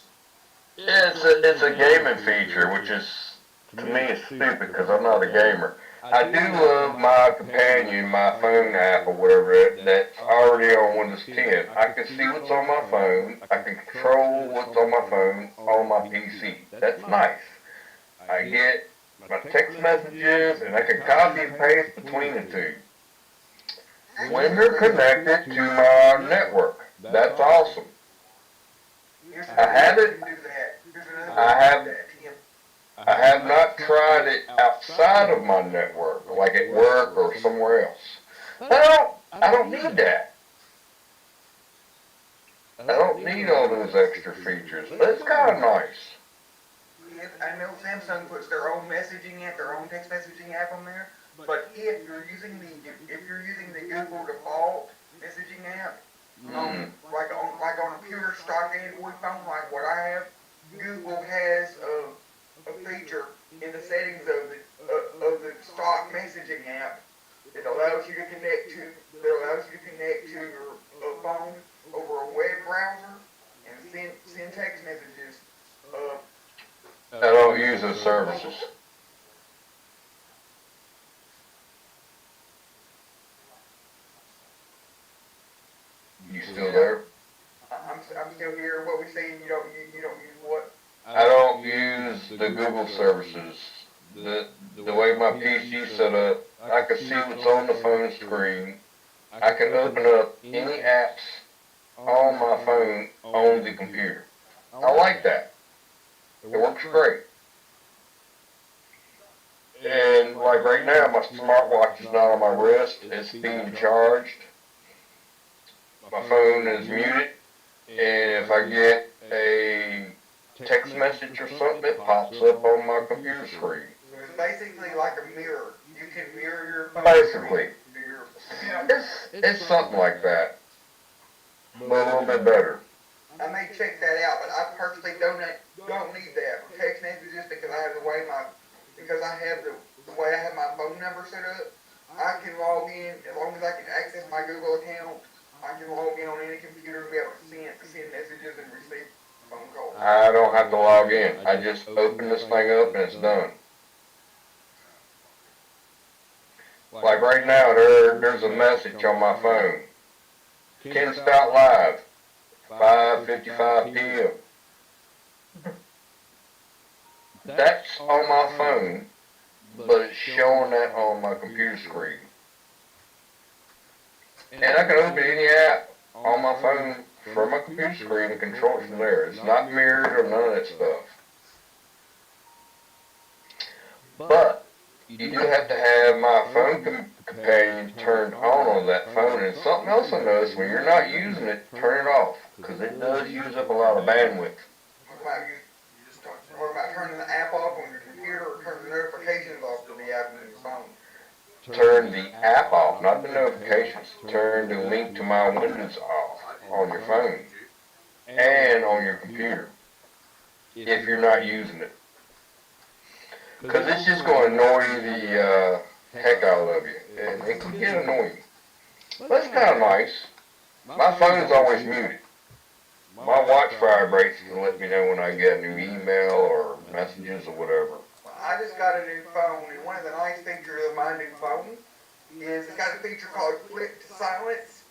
It's a gaming feature, which is, to me, is stupid because I'm not a gamer. I do love my companion, my phone app or whatever, that's already on Windows 10. I can see what's on my phone. I can control what's on my phone on my PC. That's nice. I get my text messages and I can copy and paste between the two. When they're connected to my network, that's awesome. I have it. I have not tried it outside of my network, like at work or somewhere else. I don't need that. I don't need all those extra features, but it's kind of nice. Yes, I know Samsung puts their own messaging app, their own text messaging app on there, but if you're using the Google default messaging app, like on a pure stock Android phone, like what I have, Google has a feature in the settings of the stock messaging app that allows you to connect to your phone over a web browser and send text messages. I don't use those services. You still there? I'm still here. What we saying? You don't use what? I don't use the Google services. The way my PC set up, I can see what's on the phone screen. I can open up any apps on my phone on the computer. I like that. It works great. And like right now, my smartwatch is not on my wrist. It's being charged. My phone is muted. And if I get a text message or something, it pops up on my computer screen. It's basically like a mirror. You can mirror your phone Basically. to your It's something like that, but a little bit better. I may check that out, but I personally don't need that. Text messages because I have the way I have my phone number set up. I can log in as long as I can access my Google account. I can log in on any computer and be able to send messages and receive phone calls. I don't have to log in. I just open this thing up and it's done. Like right now, there's a message on my phone. Ken Stout Live, 5:55 p.m. That's on my phone, but it's showing that on my computer screen. And I can open any app on my phone from my computer screen and control it from there. It's not mirrored or none of that stuff. But you do have to have my phone companion turned on that phone. And something else I noticed, when you're not using it, turn it off, because it does use up a lot of bandwidth. What about turning the app off on your computer or turning the notifications off to the app on your phone? Turn the app off, not the notifications. Turn the link to my Windows off on your phone and on your computer if you're not using it. Because it's just going to annoy the heck out of you. And it can get annoying. But it's kind of nice. My phone's always muted. My watch vibrates to let me know when I get a new email or messages or whatever. I just got a new phone, and one of the nice features of my new phone is it's got a feature called Flip to Silence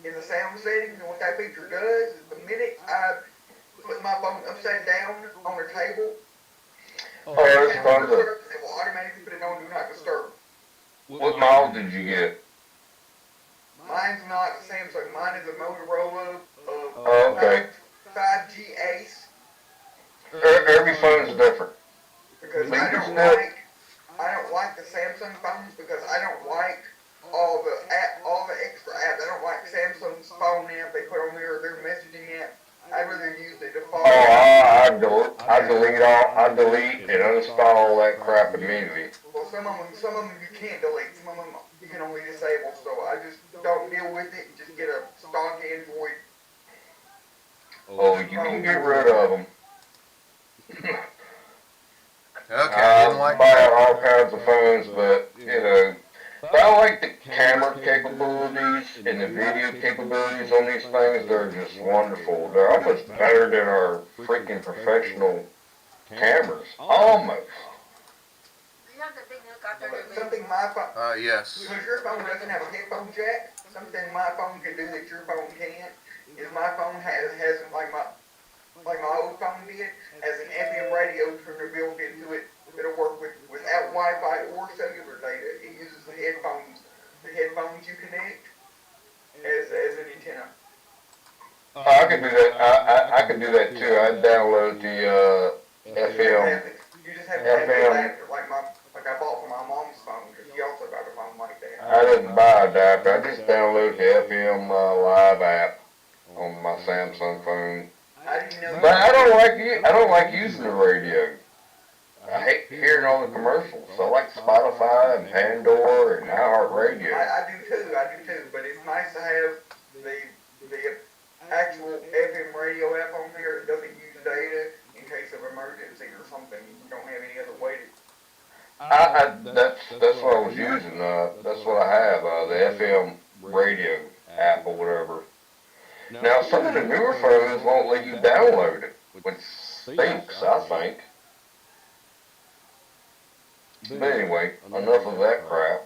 in the sound settings, and what that feature does is the minute I put my phone upside down on the table, Oh, that's fun. it will automatically put it on Do Not Disturb. What model did you get? Mine's not a Samsung, mine is a Motorola Oh, okay. 5G Ace. Every phone's different. Because I don't like the Samsung phones because I don't like all the extra apps. I don't like Samsung's phone app they put on their messaging app. I'd rather use the default. Oh, I delete and uninstall all that crap immediately. Well, some of them you can't delete. Some of them you can only disable. So I just don't deal with it and just get a stock Android. Oh, you can get rid of them. Okay, I didn't like buy that. all kinds of phones, but but I like the camera capabilities and the video capabilities on these things. They're just wonderful. They're almost better than our freaking professional cameras. Almost. You have the big nook out there. Something my phone. Yes. Because your phone doesn't have a headphone jack. Something my phone can do that your phone can't is my phone has like my old phone did, has an FM radio tuner built into it that'll work without Wi-Fi or cellular data. It uses the headphones you connect as an antenna. I can do that. I can do that too. I download the FM. You just have to have an adapter like I bought for my mom's phone because she also got a phone like that. I didn't buy an adapter. I just download the FM Live app on my Samsung phone. But I don't like using the radio. I hate hearing all the commercials. I like Spotify and Pandora and iHeartRadio. I do too. But it's nice to have the actual FM radio app on there that doesn't use data in case of emergency or something. You don't have any other way to. That's what I was using. That's what I have. The FM radio app or whatever. Now, some of the newer phones won't let you download it, which stinks, I think. But anyway, enough of that crap.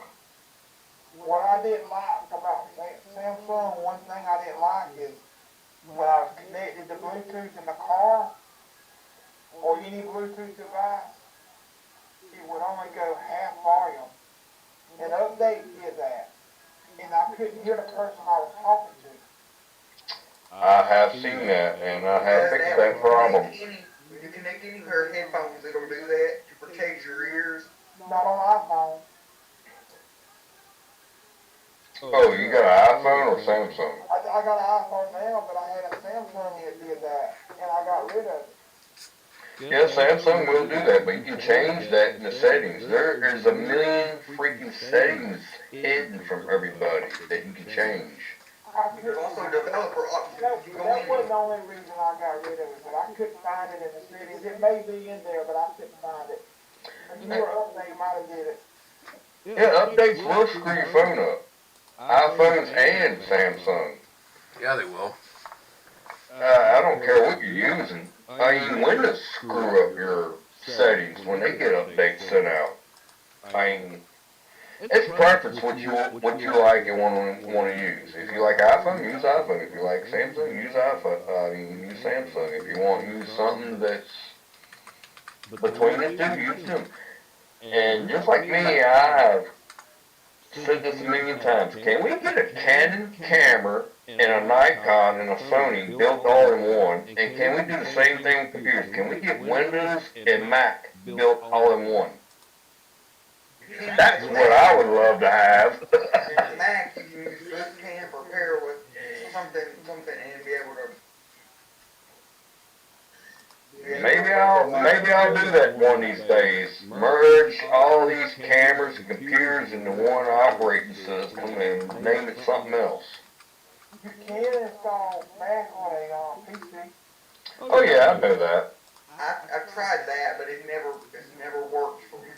What I didn't like about Samsung, one thing I didn't like is when I was connected to Bluetooth in the car or any Bluetooth device, it would only go half volume. An update did that, and I couldn't hear the person I was talking to. I have seen that, and I have fixed that problem. When you connect any pair of headphones, it'll do that to protect your ears. Not on iPhone. Oh, you got an iPhone or Samsung? I got an iPhone now, but I had a Samsung that did that, and I got rid of it. Yeah, Samsung will do that, but you can change that in the settings. There is a million freaking settings hidden from everybody that you can change. There's also developer options. That, You go that in, wasn't the only reason I got rid of it, but I couldn't find it in the settings. It may be in there, but I couldn't find it. A newer update might have did it. Yeah, updates will screw your phone up. iPhones and Samsung. Yeah, they will. I don't care what you're using. I mean, Windows screw up your settings when they get updates sent out. I mean, it's preference what you like and want to use. If you like iPhone, use iPhone. If you like Samsung, use iPhone. Use Samsung. If you want to use something that's between the two, use them. And just like me, I have said this a million times. Can we get a Canon camera and a Nikon and a Sony built all in one? And can we do the same thing with computers? Can we get Windows and Mac built all in one? That's what I would love to have. in Mac, you can use webcam or pair with something, and be able to. Maybe I'll do that one of these days. Merge all these cameras and computers into one operating system and name it something else. You can install Mac on a PC. Oh yeah, I know that. I've tried that, but it never worked for me.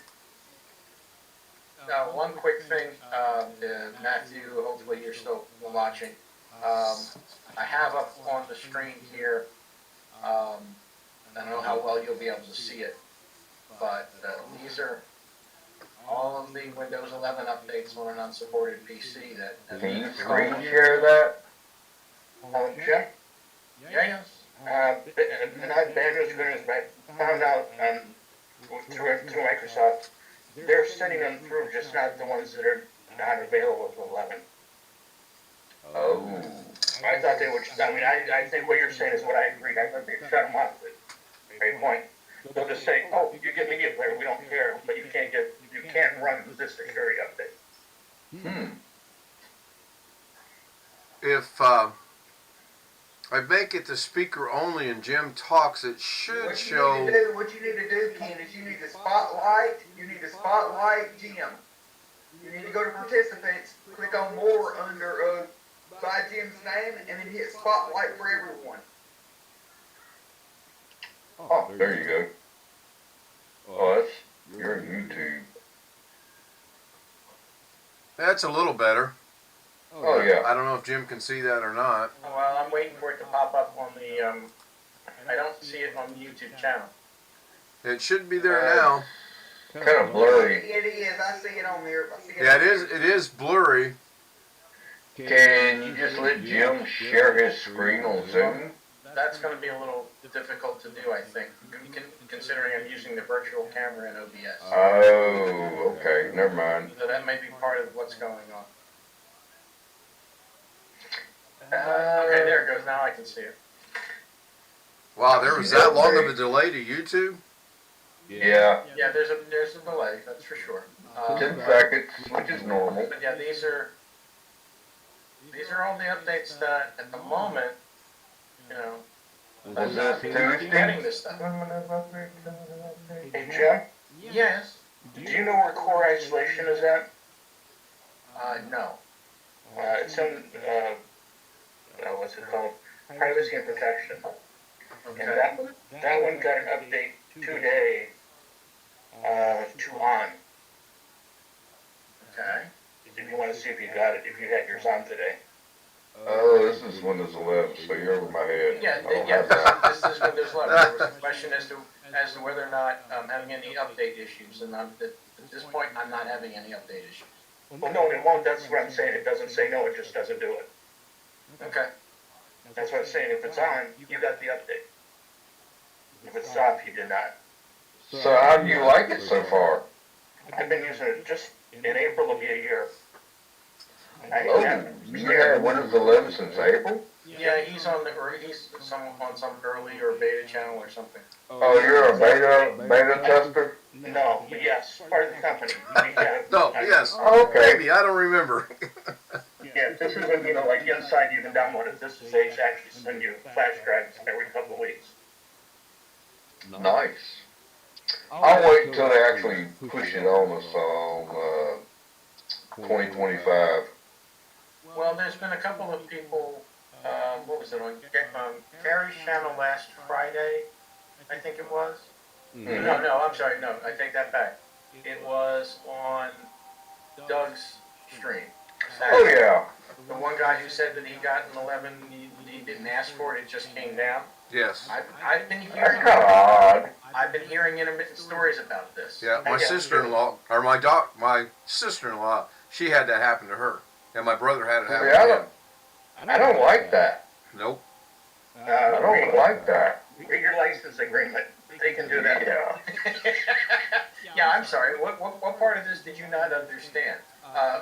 One quick thing, Matthew, hopefully you're still watching. I have up on the screen here, I don't know how well you'll be able to see it, but these are all of the Windows 11 updates on an unsupported PC that. Can you screen share that? Jim? Yes. Not bad as good as I found out through Microsoft. They're sending them through, just not the ones that are not available with 11. Oh. I thought they would, I think what you're saying is what I agree. I thought they'd shut them off at a point. They'll just say, oh, you get media player, we don't care, but you can't run this security update. If I make it to speaker only and Jim talks, it should show. What you need to do, Ken, is you need to spotlight Jim. You need to go to participants, click on more under by Jim's name, and then hit spotlight for everyone. Oh, there you go. Oh, that's your YouTube. That's a little better. Oh yeah. I don't know if Jim can see that or not. Well, I'm waiting for it to pop up on the, I don't see it on the YouTube channel. It should be there now. Kind of blurry. It is. I see it on there. Yeah, it is blurry. Can you just let Jim share his screen on Zoom? That's going to be a little difficult to do, I think, considering I'm using the virtual camera in OBS. Oh, okay. Never mind. So that may be part of what's going on. Okay, there it goes. Now I can see it. Wow, there was that long of a delay to YouTube? Yeah. Yeah, there's a delay, that's for sure. 10 seconds, which is normal. But yeah, these are all the updates that at the moment, you know, Was this getting Tuesday? this stuff. Hey, Jim, Yes. do you know where core isolation is at? No. It's in, what's it called? Privacy and protection. And Okay. that one got an update today, to on. Okay. If you want to see if you got it, if you had yours on today. Oh, this is Windows 11, so you're over my head. Yeah, I don't yeah. have that. This is Windows 11. There was a question as to whether or not I'm having any update issues, and at this point, I'm not having any update issues. Well, no, it won't. That's what I'm saying. It doesn't say no. It just doesn't do it. Okay. That's what I'm saying. If it's on, you got the update. If it's off, you did not. So how do you like it so far? I've been using it just in April will be a year. Oh, you had Windows 11 since April? Yeah, he's on some early or beta channel or something. Oh, you're a beta tester? No, but yes, part of the company. No, yes. Okay. Maybe, I don't remember. Yeah, this isn't, like inside you can download it. This is they actually send you flash drives every couple of weeks. Nice. I'll wait until they actually push it on us on 2025. Well, there's been a couple of people, what was it, on Gary's channel last Friday, I think it was? Mhm. No, I'm sorry, no, I take that back. It was on Doug's stream. Oh yeah. The one guy who said that he got an 11, he didn't ask for it, it just came down. Yes. I've been That's hearing, kind of odd. I've been hearing intermittent stories about this. Yeah, my sister-in-law, or my sister-in-law, she had that happen to her. And my brother had it happen Yeah, to him. I don't like that. Nope. I don't like that. Read your license agreement. They can do that. Yeah. Yeah, I'm sorry, what part of this did you not understand?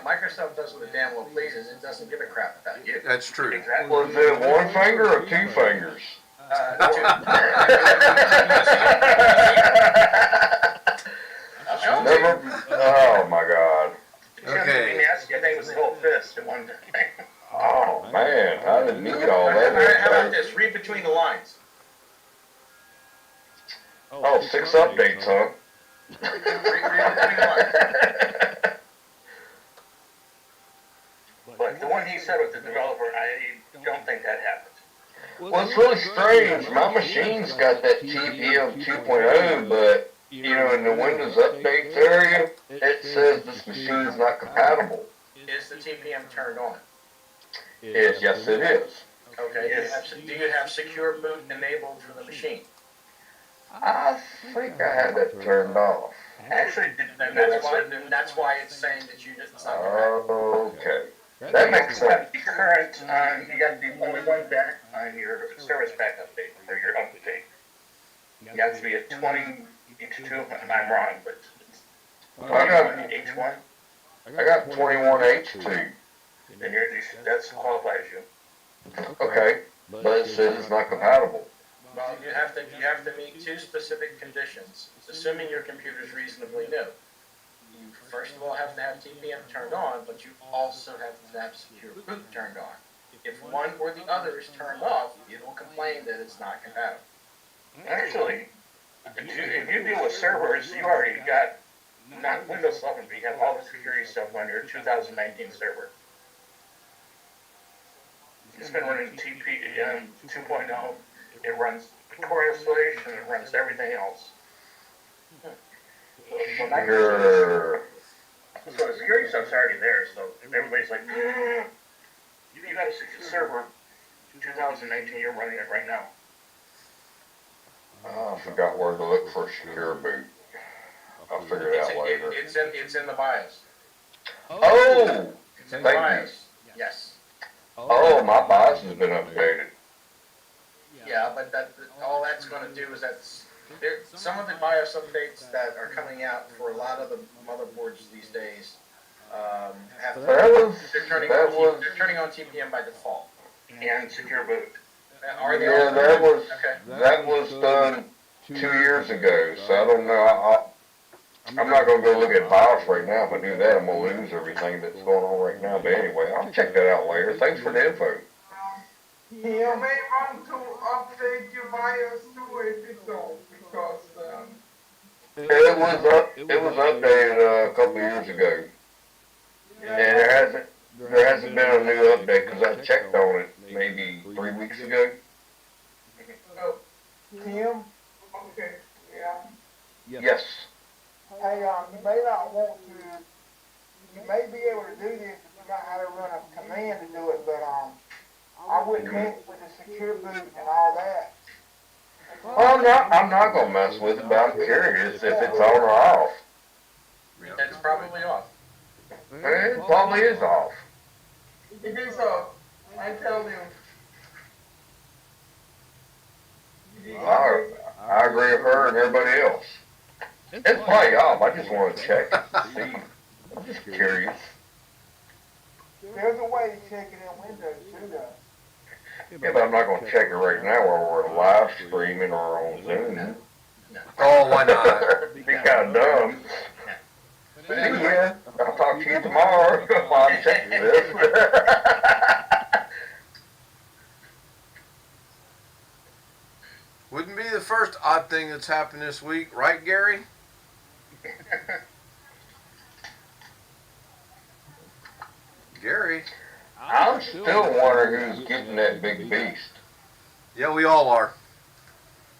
Microsoft does what it damn well pleases, it doesn't give a crap about you. That's true. Exactly. Was it one finger or two fingers? Never. Oh my God. Okay. Yesterday was the whole fist at one time. Oh man, I didn't need all How about that. this, read between the lines. Oh, 6 updates, huh? Read between the lines. But the one he said with the developer, I don't think that happened. Well, it's really strange. My machine's got that TPM 2.0, but, you know, in the Windows updates area, it says this machine's not compatible. Is the TPM turned on? Yes, it is. Okay, do you have secure boot enabled for the machine? I think I had that turned off. Actually, Then that's why it's saying that it's not compatible. Okay. That makes sense. the current, you got the only one back on your service pack update, or your update. You have to be at 20 H2, and I'm wrong, but it's I got, H1, I got 21H2. then that's qualifies you. Okay. But it says it's not compatible. Well, you have to meet two specific conditions, assuming your computer's reasonably new. You first of all have to have TPM turned on, but you also have to have secure boot turned on. If one or the other is turned off, it will complain that it's not compatible. Actually, if you deal with servers, you already got, not Windows 11, but you have all the security stuff on your 2019 server. It's been running TPM 2.0. It runs Victoria installation, it runs everything else. So Sure. So the security stuff's already there, so everybody's like, you got a secure server, 2019, you're running it right now. I forgot where to look for secure boot. I'll figure it out later. It's in the BIOS. Oh! It's in the Thank you. BIOS. Yes. Oh, my BIOS has been updated. Yeah, but all that's going to do is some of the BIOS updates that are coming out for a lot of the motherboards these days they're turning on TPM by default. And secure boot. Are they? Yeah, Okay. that was done 2 years ago, so I don't know. I'm not going to go look at BIOS right now. If I do that, I'm going to lose everything that's going on right now. But anyway, I'll check that out later. Thanks for the info. You may want to update your BIOS too if it's old, because It was updated a couple years ago, and there hasn't been a new update because I checked on it maybe 3 weeks ago. Tim, okay, yeah. Yes. hey, you may not want to, you may be able to do this if you know how to run a command to do it, but, I wouldn't mess with the secure boot and all that. Well, I'm not going to mess with it, but I'm curious if it's on or off. It's probably off. It probably is off. It is off, I tell you. I agree with her and everybody else. It's probably off. I just want to check and see. I'm just curious. There's a way to check it in Windows too, though. Yeah, but I'm not going to check it right now while we're live streaming or on Zoom. Oh, why not? Be kind of dumb. See ya. I'll talk to you tomorrow while I'm checking this. Wouldn't be the first odd thing that's happened this week, right, Gary? Gary. I'm still wondering who's getting that big beast. Yeah, we all are.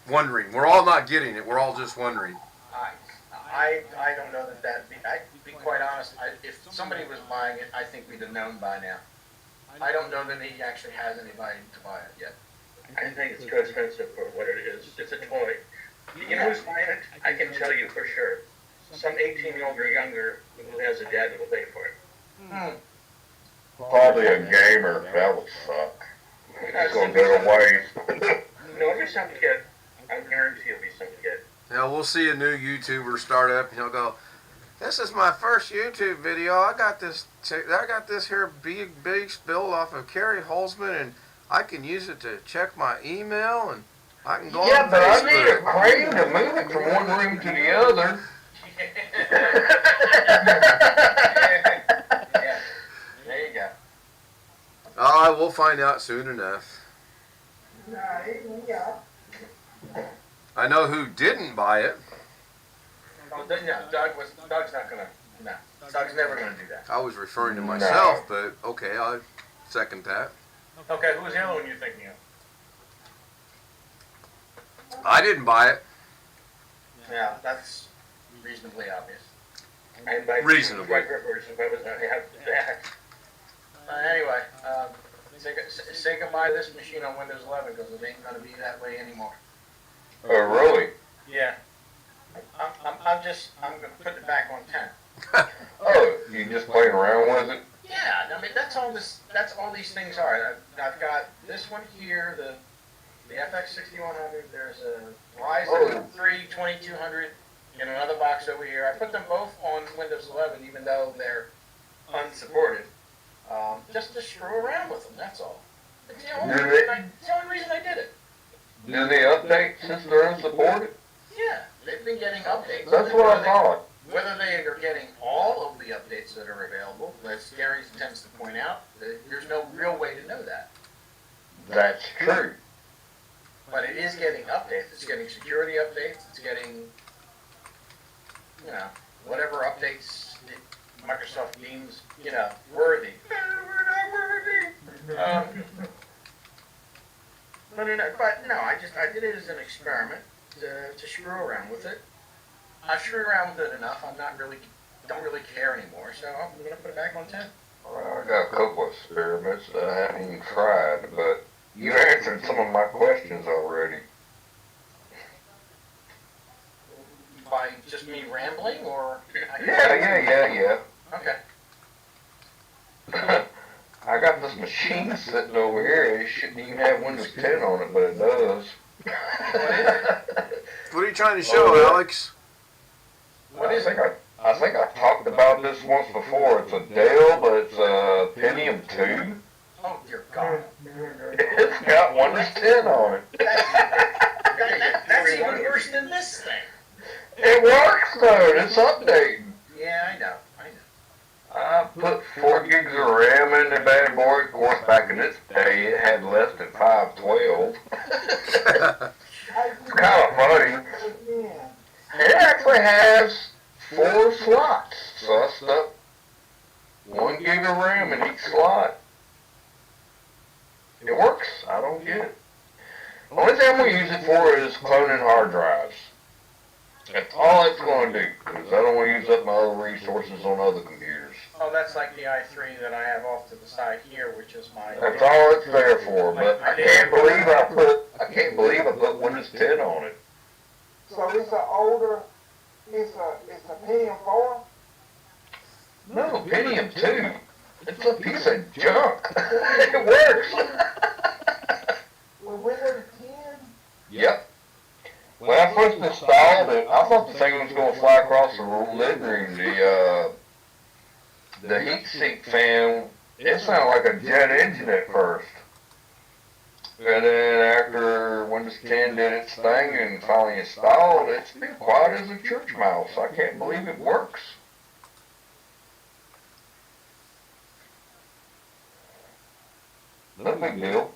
Wondering. We're all not getting it. We're all just wondering. I don't know that I'd be quite honest, if somebody was buying it, I think we'd have known by now. I don't know that he actually has anybody to buy it yet. I think it's too expensive for what it is. It's a toy. You know who's buying it? I can tell you for sure. Some 18-year-old or younger who has a dad that will pay for it. Probably a gamer. That would suck. It's gonna go to waste. No, it'll be some kid. I guarantee it'll be some kid. Now we'll see a new YouTuber start up and he'll go, "This is my first YouTube video. I got this here big build off of Kerry Holzman, and I can use it to check my email, and I can go Yeah, on but I need a Facebook." crane to move it from one room to the other. Yeah, there you go. We'll find out soon enough. Yeah. I know who didn't buy it. Oh, no, Doug's not gonna, no. Doug's never gonna do that. I was referring to No. myself, but okay, I second that. Okay, who's the other one you're thinking of? I didn't buy it. Yeah, that's reasonably obvious. And by Reasonable. White Rippers, if I was not have that. Anyway, say goodbye to this machine on Windows 11 because it ain't gonna be that way anymore. Oh, really? Yeah. I'm gonna put it back on 10. Oh, you just playing around with it? Yeah, I mean that's all these things are. I've got this one here, the FX 6100. There's a Ryzen 3 2200 in another box over here. I put them both on Windows 11, even though they're unsupported, just to screw around with them. That's all. It's the only reason I did it. Do they update since they're unsupported? Yeah, they've been getting updates. That's what I thought. Whether they are getting all of the updates that are available, as Gary tends to point out, there's no real way to know that. That's true. But it is getting updates. It's getting security updates. It's getting, whatever updates that Microsoft deems, worthy. We're not worthy. But no, I did it as an experiment to screw around with it. I screw around with it enough. Don't really care anymore. So I'm gonna put it back on 10. Well, I got a couple of experiments that I haven't even tried, but you answered some of my questions already. By just me rambling, or? Yeah. Okay. I got this machine sitting over here. It shouldn't even have Windows 10 on it, but it does. What are you trying to show, Alex? What is it? I think I talked about this once before. It's a Dell, but it's a Pentium 2. Oh dear God. It's got Windows 10 on it. That's even worse than this thing. It works though. It's updating. Yeah, I know. I put 4 gigs of RAM in the bad boy. Of course, back in its day, it had less than 512. It's kind of funny. It actually has 4 slots, so I stuck 1 gig of RAM in each slot. It works. I don't get it. The only thing I'm going to use it for is cloning hard drives. That's all it's going to do, because I don't want to use up my other resources on other computers. Oh, that's like the i3 that I have off to the side here, which is my. That's all it's there for, but I can't believe I put Windows 10 on it. So it's a Pentium 4? No, Pentium 2. It's a piece of junk. It works. With Windows 10? Yep. When I first installed it, I thought the thing was going to fly across the living room. The heat sink fan, it sounded like a jet engine at first. And then after Windows 10 did its thing and finally installed, it's been quiet as a church mouse. I can't believe it works. No big deal.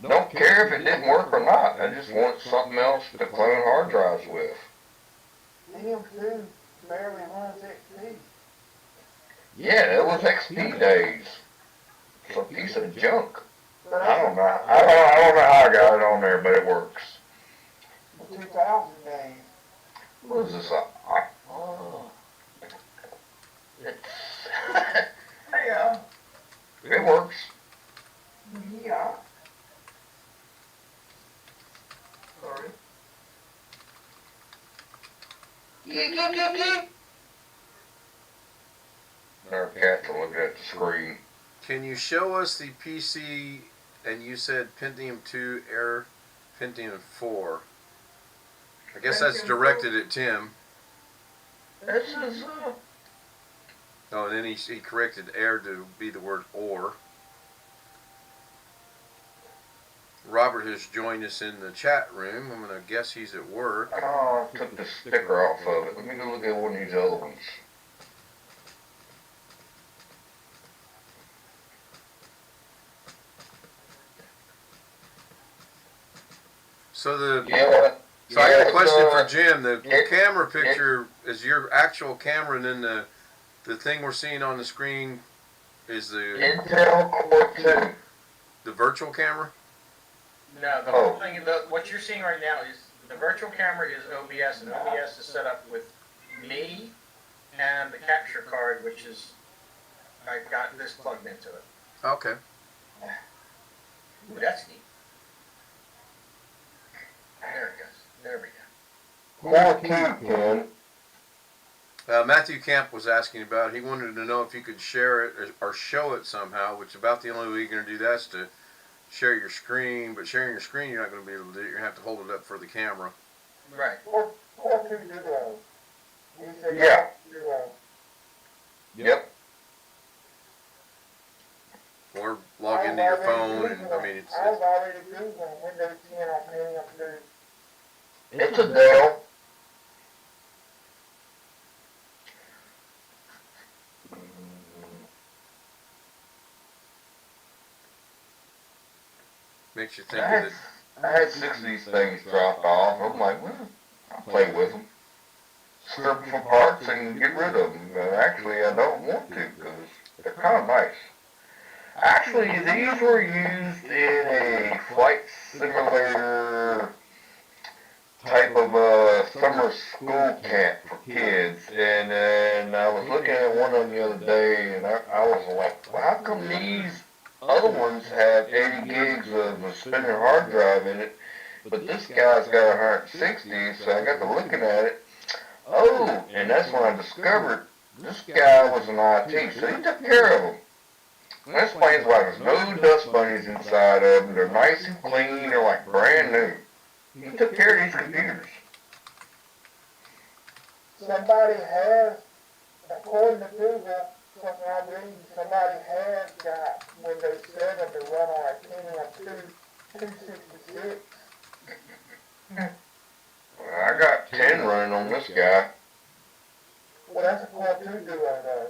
Don't care if it didn't work or not. I just want something else to clone hard drives with. Pentium 2 barely runs XP. Yeah, that was XP days. It's a piece of junk. But I don't know. I don't know how I got it on there, but it works. the 2000 days. What is this? Oh, it's Yeah. it works. Yeah. Sorry. Our cats are looking at the screen. Can you show us the PC? And you said Pentium 2 Air Pentium 4. I guess that's Pentium directed at Tim. This is Oh, and then he corrected Air to be the word or. Robert has joined us in the chat room. I'm going to guess he's at work. oh, I took the sticker off of it. Let me go look at one of these other ones. So the Yeah. so I got a question for it's, Jim. The camera picture is your actual camera, and then the thing we're seeing on the screen is the Intel Core 2. virtual camera. No, the whole thing, what you're seeing right now is the virtual camera is OBS, and OBS is set up with me and the capture card, which is, I've got this plugged into it. Okay. Ooh, that's neat. There it goes. There we go. Core 2, Ken. Matthew Camp was asking about it. He wanted to know if you could share it or show it somehow, which about the only way you're going to do that is to share your screen. But sharing your screen, you're not going to be able to do it. You're going to have to hold it up for the camera. Right. Core 2 Duo. He said Yeah. Duo. Yep. Or log into your phone. And, I mean, I was already Googling Windows 10 on Pentium 2. It's a Dell. makes you think of it. I had 6 of these things dropped off. I'm like, well, I'll play with them. Strip them for parts and get rid of them. Actually, I don't want to because they're kind of nice. Actually, these were used in a flight simulator type of summer school camp for kids. And then I was looking at one of them the other day, and I was like, well, how come these other ones have 80 gigs of a spinning hard drive in it, but this guy's got 160, so I got to looking at it. Oh, and that's when I discovered this guy was an IT, so he took care of them. And that explains why there's no dust bunnies inside of them. They're nice and clean, they're like brand new. He took care of these computers. Somebody has, according to Google, something I read, somebody has got Windows 7 to run on a Pentium 2 266. I got 10 running on this guy. Well, that's a Core 2 Duo though.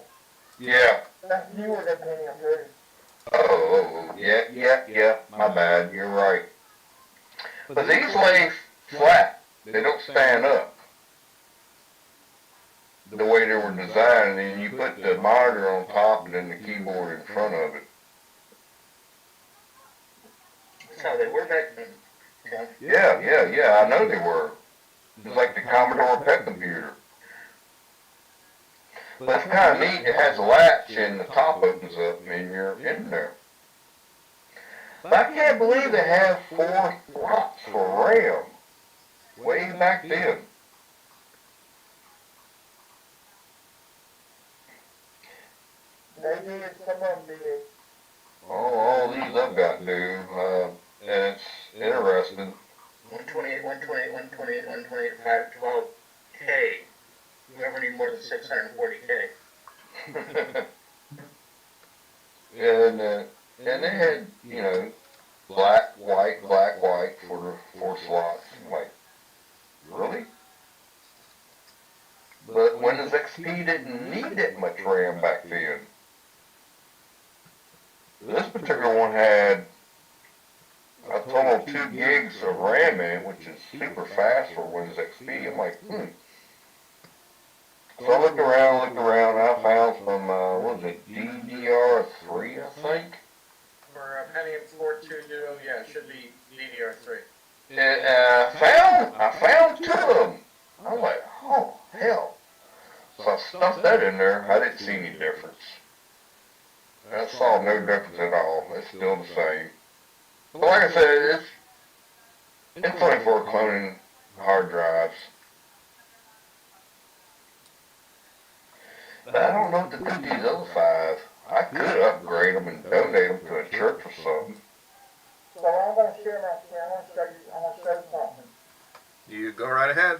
Yeah. That's newer than Pentium 3. Oh, yeah, my bad, you're right. But these lay flat. They don't stand up. The way they were designed, and then you put the monitor on top and then the keyboard in front of it. That's how they were back then. Yeah, I know they were. It's like the Commodore PET computer. But it's kind of neat. It has a latch and the top opens up and you're in there. But I can't believe they have 4 slots for RAM. Way back then. They did, some of them did. All these I've got do. And it's interesting. 128, 128, 128, 128, 512K. You ever need more than 640K? And they had, you know, black, white for the 4 slots. I'm like, really? But Windows XP didn't need that much RAM back then. This particular one had a total of 2 gigs of RAM in it, which is super fast for Windows XP. I'm like, So I looked around, and I found some, what was it, DDR3, I think? For a Pentium 4.2 Duo, yeah, it should be DDR3. I found 2 of them. I'm like, oh, hell. So I stuffed that in there. I didn't see any difference. I saw no difference at all. It's still the same. But like I said, it's 24 cloning hard drives. But I don't know what to do with these other 5. I could upgrade them and donate them to a church or something. So I'm gonna share my screen, I'm gonna show you something. You go right ahead.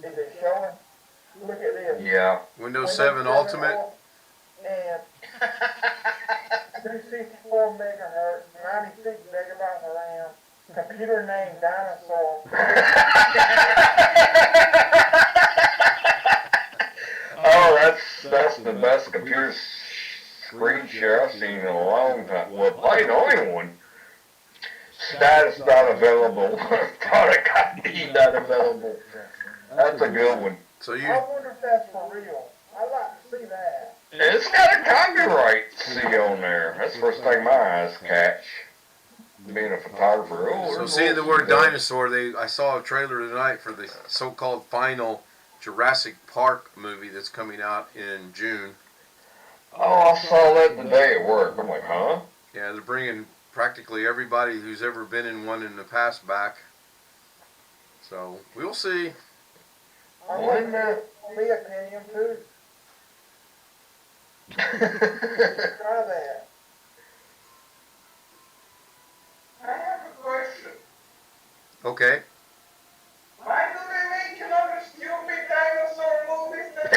Is it showing? Look at this. Yeah. Windows 7 Ultimate. And 264 megahertz, 96 megabytes of RAM, computer name Dinosaur. Oh, that's the best computer screen share I've seen in a long time. Well, probably the only one. Status not available. Product ID not available. That's a good one. So I wonder if that's for real. I'd like to see that. It's got a copyright seal on there. That's the first thing my eyes catch. Being a photographer. Oh, So seeing the word dinosaur, I saw a trailer tonight for the so-called final Jurassic Park movie that's coming out in June. Oh, I saw that today at work. I'm like, huh? Yeah, they're bringing practically everybody who's ever been in one in the past back. So we'll see. I want to be a Pentium too. Try that. I have a question. Okay. Why do they make another stupid dinosaur movies that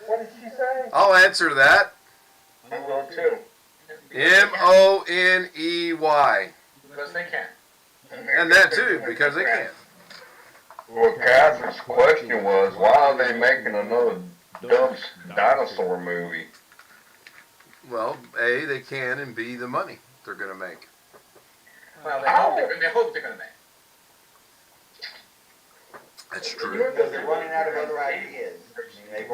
What did she say? I'll answer that. I will too. Money. Because they can. And that too, because they can. Well, Catherine's question was, why are they making another dumb dinosaur movie? Well, A, they can, and B, the money they're going to make. Well, they hope they're going to make. That's true. Because they're running out of other ideas. I mean,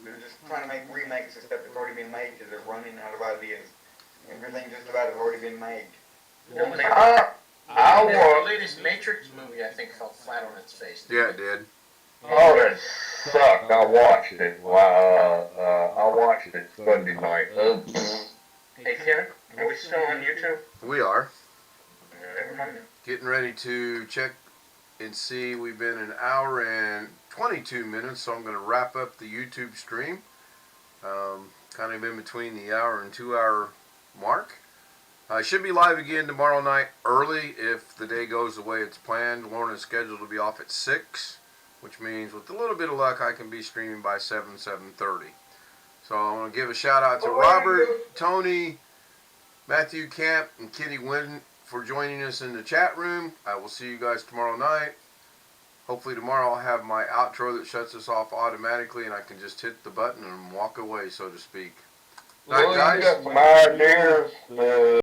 they're just trying to make remakes of stuff that's already been made because they're running out of ideas. Everything just about has already been made. The latest Matrix movie, I think, fell flat on its face. Yeah, it did. Oh, that sucked. I watched it. I watched it Sunday night. Hey, Kevin, are we still on YouTube? We are. Never mind. Getting ready to check and see. We've been an hour and 22 minutes, so I'm going to wrap up the YouTube stream. Kind of in between the hour and 2 hour mark. I should be live again tomorrow night early if the day goes the way it's planned. Lauren is scheduled to be off at 6, which means with a little bit of luck I can be streaming by 7:30. So I want to give a shout out to Robert, Tony, Matthew Camp, and Kitty Wynn for joining us in the chat room. I will see you guys tomorrow night. Hopefully tomorrow I'll have my outro that shuts us off automatically and I can just hit the button and walk away, so to speak. Night, Well, guys. you got some ideas.